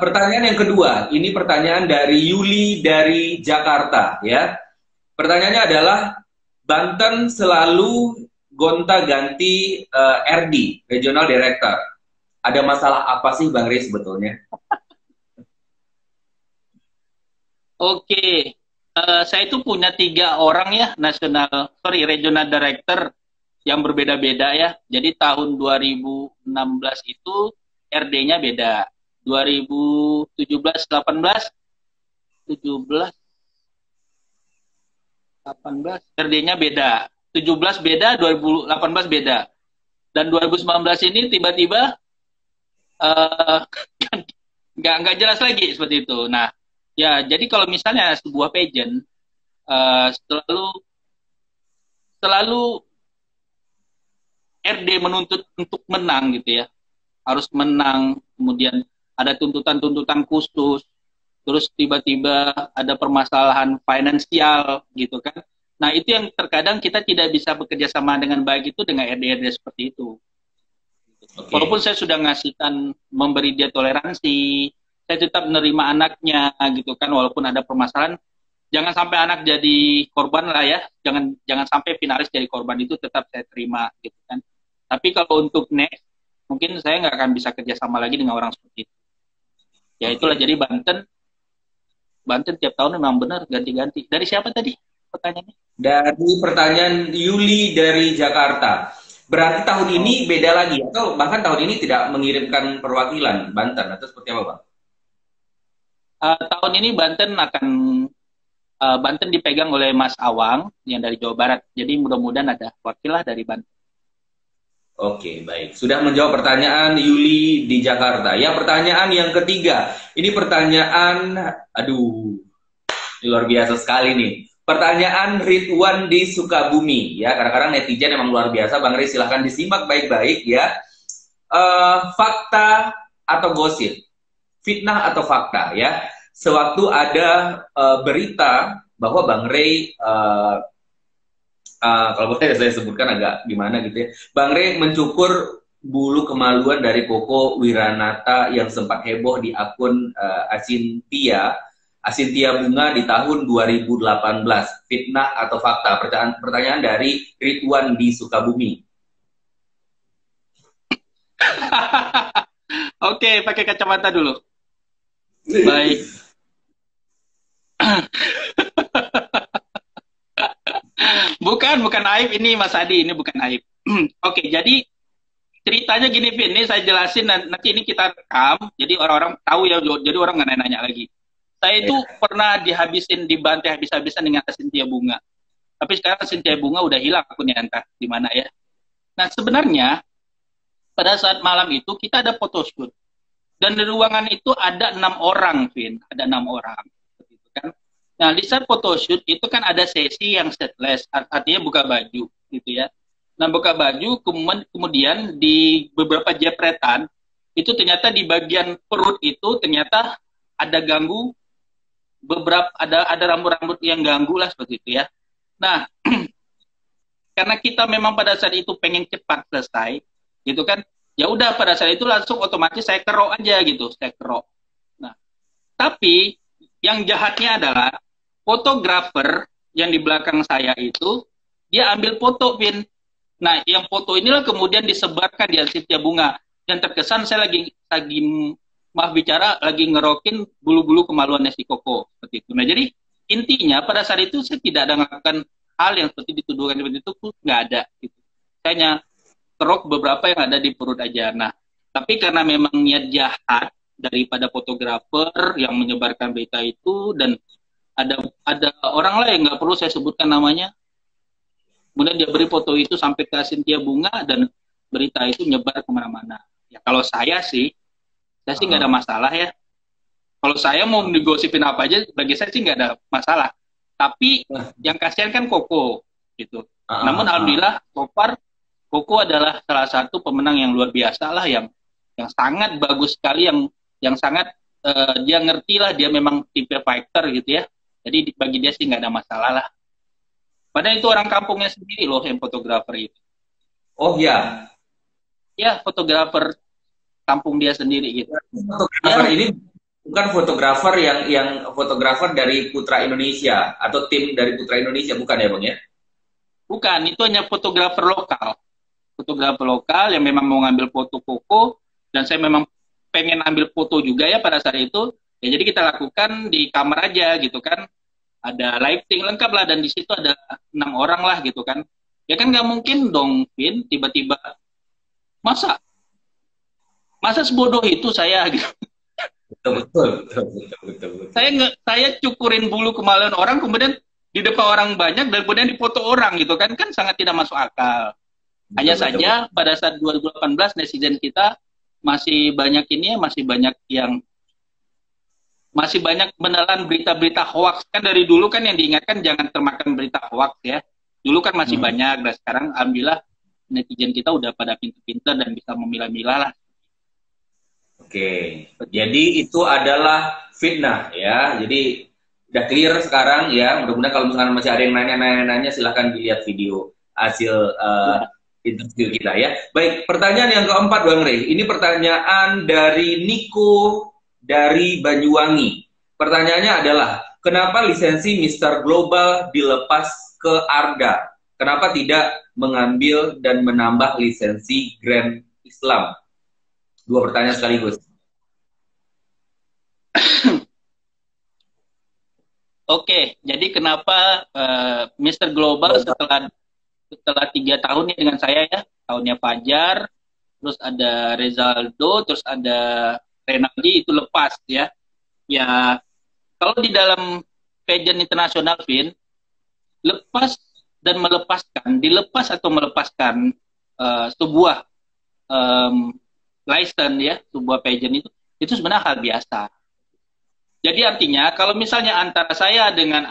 Pertanyaan yang kedua, ini pertanyaan dari Yuli dari Jakarta ya. Pertanyaannya adalah Banten selalu gonta-ganti RD, Regional Director. Ada masalah apa sih Bang Rey sebetulnya? Oke, saya itu punya 3 orang ya regional director yang berbeda-beda ya. Jadi tahun 2016 itu RD-nya beda. 2017, 18, 17, 18 RD-nya beda. 17 beda, 2018 beda. Dan 2019 ini tiba-tiba uh, nggak jelas lagi seperti itu. Nah, ya jadi kalau misalnya sebuah pageant selalu selalu RD menuntut untuk menang gitu ya, harus menang, kemudian ada tuntutan-tuntutan khusus, terus tiba-tiba ada permasalahan finansial gitu kan. Nah itu yang terkadang kita tidak bisa bekerja sama dengan baik itu dengan RD-RD seperti itu. Okay. Walaupun saya sudah ngasihkan, memberi dia toleransi, saya tetap menerima anaknya gitu kan, walaupun ada permasalahan. Jangan sampai anak jadi korban lah ya, jangan sampai finalis jadi korban, itu tetap saya terima gitu kan. Tapi kalau untuk next, mungkin saya nggak akan bisa kerjasama lagi dengan orang seperti itu. Ya itulah, jadi Banten tiap tahun memang benar ganti-ganti. Dari siapa tadi pertanyaannya? Dari pertanyaan Yuli dari Jakarta. Berarti tahun ini beda lagi, atau bahkan tahun ini tidak mengirimkan perwakilan Banten, atau seperti apa Bang? Tahun ini Banten dipegang oleh Mas Awang yang dari Jawa Barat. Jadi mudah-mudahan ada wakilah dari Banten. Oke, baik. Sudah menjawab pertanyaan Yuli di Jakarta. Ya, pertanyaan yang ketiga. Ini pertanyaan, aduh, ini luar biasa sekali nih. Pertanyaan Ridwan di Sukabumi. Ya, kadang-kadang netizen emang luar biasa. Bang Rey, silahkan disimak baik-baik ya. Fakta atau gosip? Fitnah atau fakta ya? Sewaktu ada berita bahwa Bang Rey kalau boleh saya sebutkan agak gimana gitu ya, Bang Rey mencukur bulu kemaluan dari Koko Wiranata yang sempat heboh di akun Asintia Bunga di tahun 2018. Fitnah atau fakta? Pertanyaan dari Ridwan di Sukabumi. Oke, pakai kacamata dulu. Baik. Bukan aib ini Mas Adi, ini bukan aib. Oke, jadi ceritanya gini Vin, ini saya jelasin dan nanti ini kita rekam, jadi orang-orang tahu ya, jadi orang nggak nanya lagi. Saya itu pernah dibantai habis-habisan dengan Asintia Bunga. Tapi sekarang Asintia Bunga udah hilang akunnya, entah di mana ya. Nah, sebenarnya pada saat malam itu kita ada photoshoot. Dan di ruangan itu ada 6 orang, Vin. Ada 6 orang. Gitu kan. Nah, di saat photoshoot itu kan ada sesi yang setless, artinya buka baju, gitu ya. Nah, buka baju, kemudian di beberapa jepretan, itu ternyata di bagian perut itu ternyata ada ganggu, ada rambut-rambut yang ganggu lah, seperti itu ya. Nah, karena kita memang pada saat itu pengen cepat selesai, gitu kan, ya udah pada saat itu langsung otomatis saya kerok aja gitu, saya kerok. Nah, tapi yang jahatnya adalah fotografer yang di belakang saya itu dia ambil foto, Vin. Nah, yang foto inilah kemudian disebarkan di Asintia Bunga. Yang terkesan saya lagi maaf bicara lagi ngerokin bulu-bulu kemaluannya si Koko seperti itu. Nah, jadi intinya pada saat itu saya tidak ada melakukan hal yang seperti dituduhkan seperti itu, nggak ada gitu. Saya hanya kerok beberapa yang ada di perut aja. Nah, tapi karena memang niat jahat daripada fotografer yang menyebarkan berita itu, dan ada orang lain nggak perlu saya sebutkan namanya, kemudian dia beri foto itu sampai ke Asintia Bunga dan berita itu nyebar kemana-mana. Ya kalau saya sih nggak ada masalah ya. Kalau saya mau digosipin apa aja, bagi saya sih nggak ada masalah. Tapi yang kasihan kan Koko gitu. Namun alhamdulillah so far Koko adalah salah satu pemenang yang luar biasa lah, yang sangat bagus sekali, yang sangat dia ngerti lah, dia memang tipe fighter gitu ya. Jadi bagi dia sih nggak ada masalah lah. Padahal itu orang kampungnya sendiri loh yang fotografer itu. Oh ya? Ya, fotografer kampung dia sendiri gitu. Fotografer ini bukan fotografer yang fotografer dari Putra Indonesia atau tim dari Putra Indonesia, bukan ya Bang ya? Bukan, itu hanya fotografer lokal. Fotografer lokal yang memang mau ngambil foto koko, dan saya memang pengen ambil foto juga ya pada saat itu. Ya jadi kita lakukan di kamar aja gitu kan. Ada lighting lengkap lah, dan di situ ada 6 orang lah gitu kan. Ya kan nggak mungkin dong, Vin, tiba-tiba masa masa sebodoh itu saya gitu. Betul, betul, betul, betul, betul, betul. Saya cukurin bulu kemaluan orang, kemudian di depan orang banyak, dan kemudian dipoto orang gitu kan, kan sangat tidak masuk akal. Hanya Betul, betul, saja betul. pada saat 2018 netizen kita masih banyak ini, masih banyak menelan berita-berita hoax. Kan dari dulu kan yang diingatkan jangan termakan berita hoax ya. Dulu kan masih banyak, dan sekarang alhamdulillah netizen kita udah pada pintar-pintar dan bisa memilah-milah lah. Oke, jadi itu adalah fitnah ya. Jadi udah clear sekarang ya. Mudah-mudahan kalau misalkan masih ada yang nanya-nanya, silahkan dilihat video hasil interview kita ya. Baik, pertanyaan yang keempat Bang Rey. Ini pertanyaan dari Niko dari Banyuwangi. Pertanyaannya adalah, kenapa lisensi Mr. Global dilepas ke Arda? Kenapa tidak mengambil dan menambah lisensi Grand Islam? Dua pertanyaan sekaligus. Oke, jadi kenapa Mr. Global setelah 3 tahun ya dengan saya ya, tahunnya Fajar, terus ada Rezaldo, terus ada Renaldi, itu lepas ya. Ya, kalau di dalam pageant internasional, Vin, lepas dan melepaskan, dilepas atau melepaskan sebuah license ya, sebuah pageant itu sebenarnya hal biasa. Jadi artinya kalau misalnya antara saya dengan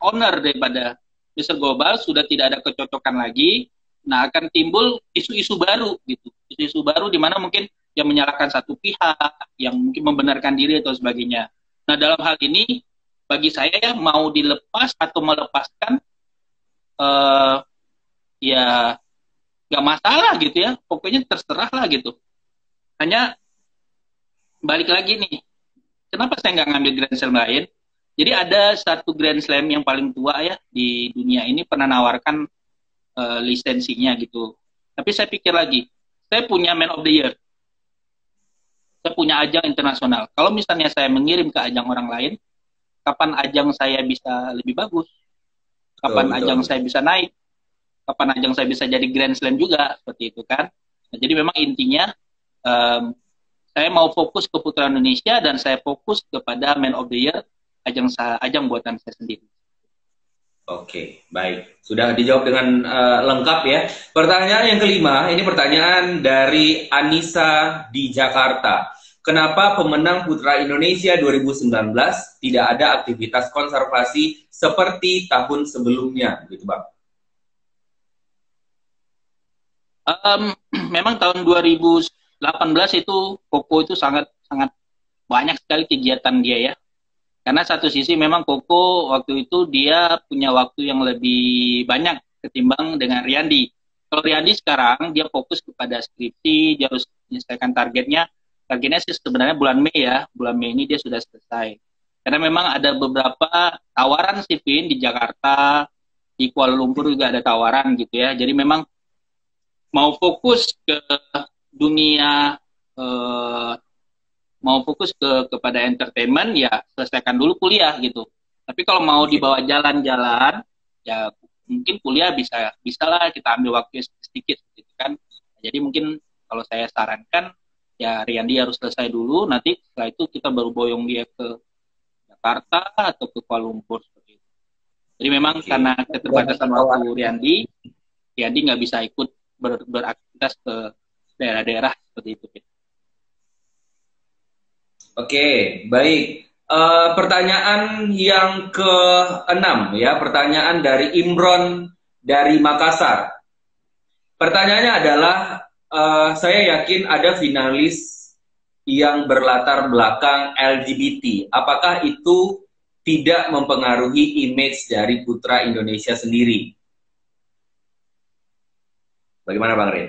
owner daripada Mr. Global sudah tidak ada kecocokan lagi, nah akan timbul isu-isu baru gitu, isu-isu baru di mana mungkin yang menyalahkan satu pihak, yang mungkin membenarkan diri atau sebagainya. Nah dalam hal ini bagi saya ya, mau dilepas atau melepaskan ya nggak masalah gitu ya, pokoknya terserah lah gitu. Hanya balik lagi nih, kenapa saya nggak ngambil Grand Slam lain? Jadi ada satu Grand Slam yang paling tua ya di dunia ini pernah nawarkan lisensinya gitu. Tapi saya pikir lagi, saya punya Man of the Year, saya punya ajang internasional. Kalau misalnya saya mengirim ke ajang orang lain, kapan ajang saya bisa lebih bagus? Kapan ajang saya bisa naik? Kapan ajang saya bisa jadi Grand Slam juga? Seperti itu kan. Nah, jadi memang intinya saya mau fokus ke Putra Indonesia, dan saya fokus kepada Man of the Year, ajang buatan saya sendiri. Oke, baik. Sudah dijawab dengan lengkap ya. Pertanyaan yang kelima, ini pertanyaan dari Anissa di Jakarta. Kenapa pemenang Putra Indonesia 2019 tidak ada aktivitas konservasi seperti tahun sebelumnya, gitu Bang? Memang tahun 2018 itu Koko itu sangat banyak sekali kegiatan dia ya. Karena satu sisi memang Koko waktu itu dia punya waktu yang lebih banyak ketimbang dengan Riyandi. Kalau Riyandi sekarang dia fokus kepada skripsi, dia harus menyelesaikan targetnya. Targetnya sih sebenarnya bulan Mei ya. Bulan Mei ini dia sudah selesai. Karena memang ada beberapa tawaran sih, Vin, di Jakarta, di Kuala Lumpur juga ada tawaran gitu ya. Jadi memang mau fokus ke dunia mau fokus kepada entertainment ya selesaikan dulu kuliah gitu. Tapi kalau mau dibawa jalan-jalan ya mungkin kuliah bisa lah kita ambil waktu sedikit gitu kan. Jadi mungkin kalau saya sarankan ya Riyandi harus selesai dulu, nanti setelah itu kita baru boyong dia ke Jakarta atau ke Kuala Lumpur seperti itu. Jadi memang karena keterbatasan waktu Riyandi nggak bisa ikut beraktivitas ke daerah-daerah seperti itu. Oke, baik. Pertanyaan yang ke-6 ya, pertanyaan dari Imron dari Makassar. Pertanyaannya adalah, saya yakin ada finalis yang berlatar belakang LGBT. Apakah itu tidak mempengaruhi image dari Putra Indonesia sendiri? Bagaimana Bang Rin?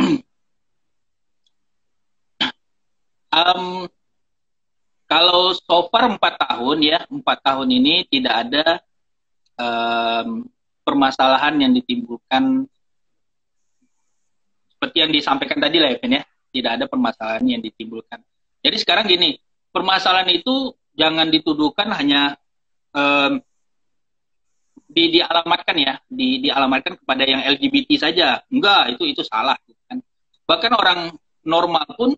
Kalau so far 4 tahun ya, 4 tahun ini tidak ada permasalahan yang ditimbulkan seperti yang disampaikan tadi lah ya, ya. Tidak ada permasalahan yang ditimbulkan. Jadi sekarang gini, permasalahan itu jangan dituduhkan hanya dialamatkan ya, dialamatkan kepada yang LGBT saja. Enggak, itu salah. Kan. Bahkan orang normal pun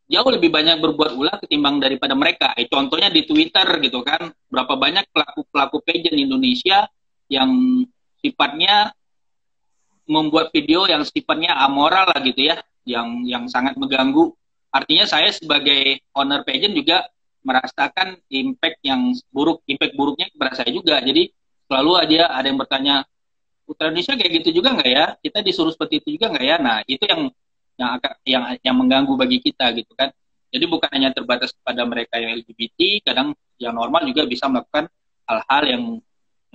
jauh lebih banyak berbuat ulah ketimbang daripada mereka. Contohnya di Twitter gitu kan, berapa banyak pelaku-pelaku pageant Indonesia yang sifatnya membuat video yang sifatnya amoral lah gitu ya, yang sangat mengganggu. Artinya saya sebagai owner pageant juga merasakan impact buruknya kepada saya juga. Jadi selalu ada yang bertanya, Putra Indonesia kayak gitu juga nggak ya? Kita disuruh seperti itu juga nggak ya? Nah itu yang mengganggu bagi kita gitu kan. Jadi bukan hanya terbatas kepada mereka yang LGBT, kadang yang normal juga bisa melakukan hal-hal yang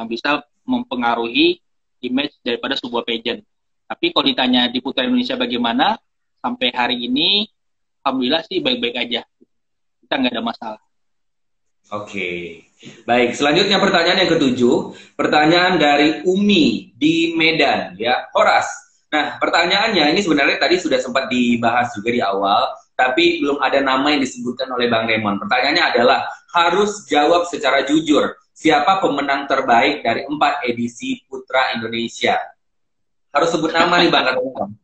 bisa mempengaruhi image daripada sebuah pageant. Tapi kalau ditanya di Putra Indonesia bagaimana, sampai hari ini alhamdulillah sih baik-baik aja. Kita nggak ada masalah. Oke, baik. Selanjutnya pertanyaan yang ketujuh, pertanyaan dari Umi di Medan, ya, Horas. Nah, pertanyaannya ini sebenarnya tadi sudah sempat dibahas juga di awal, tapi belum ada nama yang disebutkan oleh Bang Raymond. Pertanyaannya adalah, harus jawab secara jujur, siapa pemenang terbaik dari 4 edisi Putra Indonesia? Harus sebut nama nih Bang Raymond.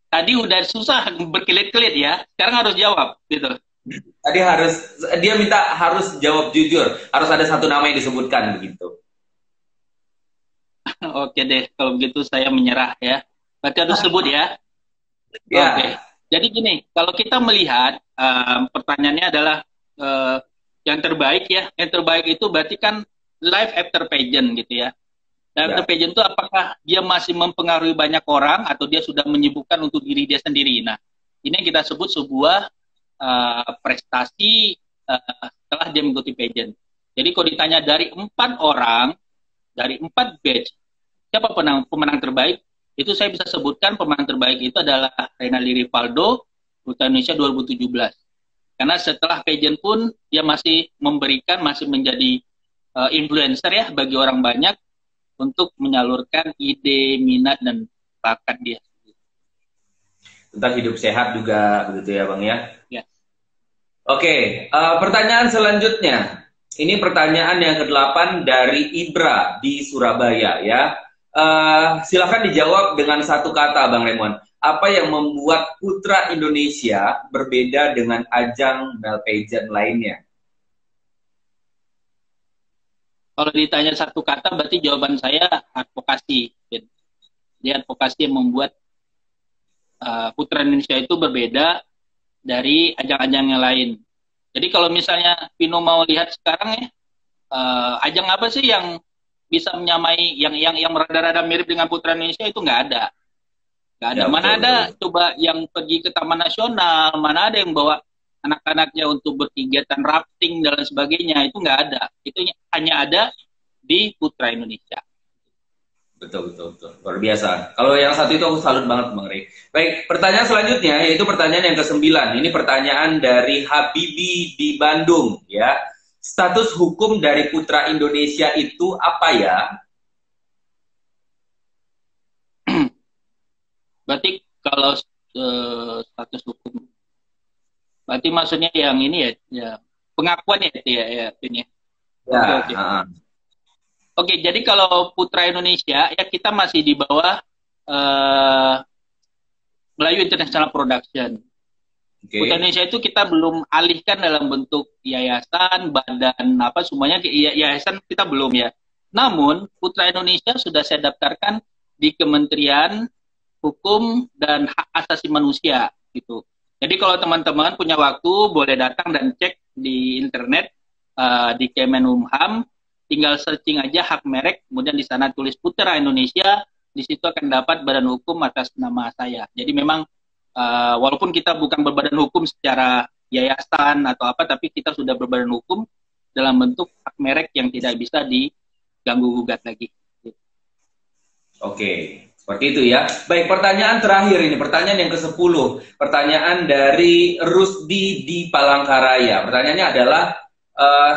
Tadi udah susah berkelit-kelit ya, sekarang harus jawab gitu. Tadi dia minta harus jawab jujur, harus ada satu nama yang disebutkan begitu. Oke deh, kalau begitu saya menyerah ya. Berarti harus sebut ya. Ya. Oke. Jadi gini, kalau kita melihat pertanyaannya adalah yang terbaik ya. Yang terbaik itu berarti kan life after pageant gitu ya. Dan after pageant itu apakah dia masih mempengaruhi banyak orang atau dia sudah menyibukkan untuk diri dia sendiri. Nah, ini yang kita sebut sebuah prestasi setelah dia mengikuti pageant. Jadi kalau ditanya dari 4 orang, dari 4 batch, siapa pemenang terbaik? Itu saya bisa sebutkan pemenang terbaik itu adalah Renali Rivaldo, Putra Indonesia 2017. Karena setelah pageant pun dia masih masih menjadi influencer ya bagi orang banyak untuk menyalurkan ide, minat, dan bakat dia. Tentang hidup sehat juga begitu ya Bang ya? Ya. Oke, pertanyaan selanjutnya. Ini pertanyaan yang ke-8 dari Ibra di Surabaya ya. Silakan dijawab dengan satu kata Bang Raymond. Apa yang membuat Putra Indonesia berbeda dengan ajang pageant lainnya? Kalau ditanya satu kata, berarti jawaban saya advokasi. Jadi advokasi yang membuat Putra Indonesia itu berbeda dari ajang-ajang yang lain. Jadi kalau misalnya Pino mau lihat sekarang ya, ajang apa sih yang bisa menyamai yang rada-rada mirip dengan Putra Indonesia itu nggak ada. Nggak ada. Ya, mana betul, ada betul. Coba yang pergi ke Taman Nasional, mana ada yang bawa anak-anaknya untuk berkegiatan rafting dan sebagainya, itu nggak ada. Itu hanya ada di Putra Indonesia. Betul. Luar biasa. Kalau yang satu itu aku salut banget Bang Ray. Baik, pertanyaan selanjutnya yaitu pertanyaan yang ke-9. Ini pertanyaan dari Habibi di Bandung ya. Status hukum dari Putra Indonesia itu apa ya? Berarti kalau status hukum, berarti maksudnya yang ini ya pengakuan ya ini. Ya. Oke. Oke, jadi kalau Putra Indonesia ya kita masih di bawah Melayu International Production. Okay. Putra Indonesia itu kita belum alihkan dalam bentuk yayasan, badan apa semuanya yayasan kita belum ya. Namun Putra Indonesia sudah saya daftarkan di Kementerian Hukum dan Hak Asasi Manusia gitu. Jadi kalau teman-teman punya waktu boleh datang dan cek di internet di Kemenkumham, tinggal searching aja hak merek, kemudian di sana tulis Putra Indonesia, di situ akan dapat badan hukum atas nama saya. Jadi memang walaupun kita bukan berbadan hukum secara yayasan atau apa, tapi kita sudah berbadan hukum dalam bentuk hak merek yang tidak bisa diganggu gugat lagi. Oke. Seperti itu ya. Baik, pertanyaan terakhir ini, pertanyaan yang ke-10. Pertanyaan dari Rusdi di Palangkaraya. Pertanyaannya adalah,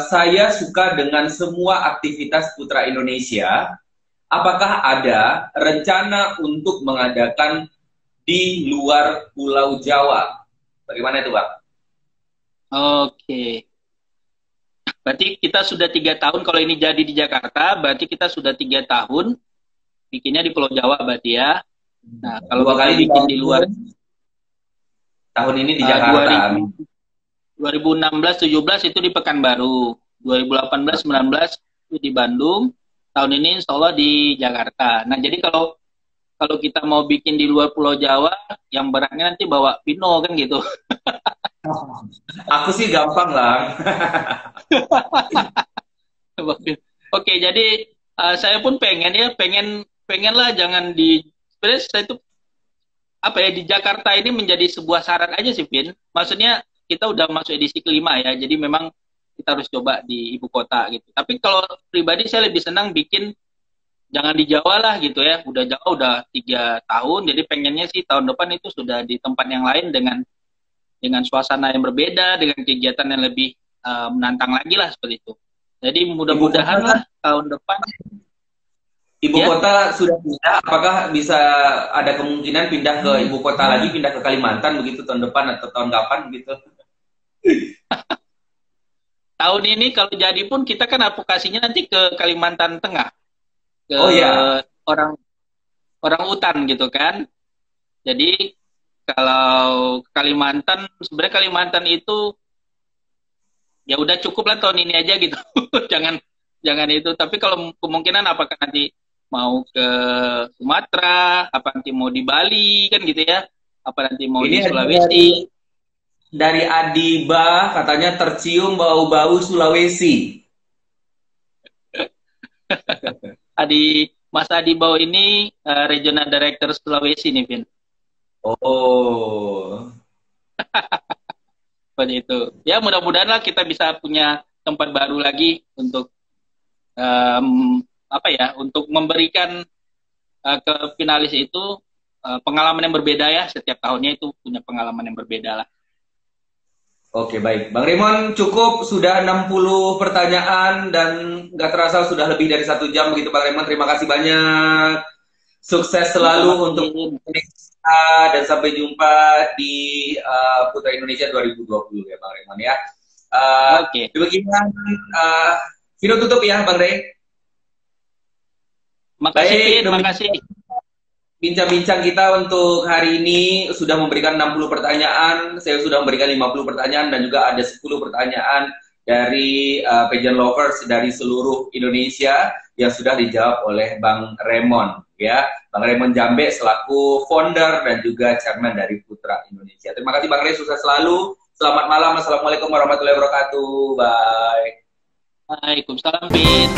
saya suka dengan semua aktivitas Putra Indonesia. Apakah ada rencana untuk mengadakan di luar Pulau Jawa? Bagaimana itu, Bang? Oke. Berarti kita sudah 3 tahun, kalau ini jadi di Jakarta, berarti kita sudah 3 tahun bikinnya di Pulau Jawa berarti ya. Nah, kalau Dua kita kali bikin di luar, tahun ini di Jakarta. 2016-17 itu di Pekanbaru, 2018-19 itu di Bandung, tahun ini insya Allah di Jakarta. Nah, jadi kalau kalau kita mau bikin di luar Pulau Jawa, yang beratnya nanti bawa Pino kan gitu. Aku sih gampang lah. Oke, jadi saya pun pengen ya, pengen lah jangan di, sebenarnya saya itu apa ya, di Jakarta ini menjadi sebuah syarat aja sih, Vin. Maksudnya kita udah masuk edisi kelima ya, jadi memang kita harus coba di ibu kota gitu. Tapi kalau pribadi saya lebih senang bikin jangan di Jawa lah gitu ya. Udah Jawa udah 3 tahun, jadi pengennya sih tahun depan itu sudah di tempat yang lain dengan suasana yang berbeda, dengan kegiatan yang lebih menantang lagi lah seperti itu. Jadi mudah-mudahan lah tahun depan. Ibu kota sudah pindah, apakah bisa ada kemungkinan pindah ke ibu kota lagi, pindah ke Kalimantan begitu tahun depan atau tahun kapan gitu? Tahun ini kalau jadi pun kita kan advokasinya nanti ke Kalimantan Tengah, ke Oh ya, orang orang hutan gitu kan. Jadi kalau Kalimantan, sebenarnya Kalimantan itu ya udah cukup lah tahun ini aja gitu. jangan itu. Tapi kalau kemungkinan apakah nanti mau ke Sumatera, apa nanti mau di Bali kan gitu ya, apa nanti mau ini di Sulawesi. dari Adiba katanya tercium bau-bau Sulawesi. Mas Adi Bau ini Regional Director Sulawesi nih, Vin. Oh, Seperti itu. Ya mudah-mudahan lah kita bisa punya tempat baru lagi untuk apa ya, untuk memberikan ke finalis itu pengalaman yang berbeda ya, setiap tahunnya itu punya pengalaman yang berbeda lah. oke baik. Bang Raymond cukup, sudah 60 pertanyaan dan nggak terasa sudah lebih dari 1 jam begitu Bang Raymond. Terima kasih banyak. Sukses selalu untuk Indonesia dan sampai jumpa di Putra Indonesia 2020 ya Bang Raymond ya. Oke. Demikian Vino tutup ya Bang Ray. Makasih, Baik, makasih. Bincang-bincang kita untuk hari ini sudah memberikan 60 pertanyaan, saya sudah memberikan 50 pertanyaan dan juga ada 10 pertanyaan dari pageant lovers dari seluruh Indonesia yang sudah dijawab oleh Bang Raymond ya. Bang Raymond Jambe selaku founder dan juga chairman dari Putra Indonesia. Terima kasih Bang Ray, sukses selalu. Selamat malam. Assalamualaikum warahmatullahi wabarakatuh. Bye. Waalaikumsalam, Vin.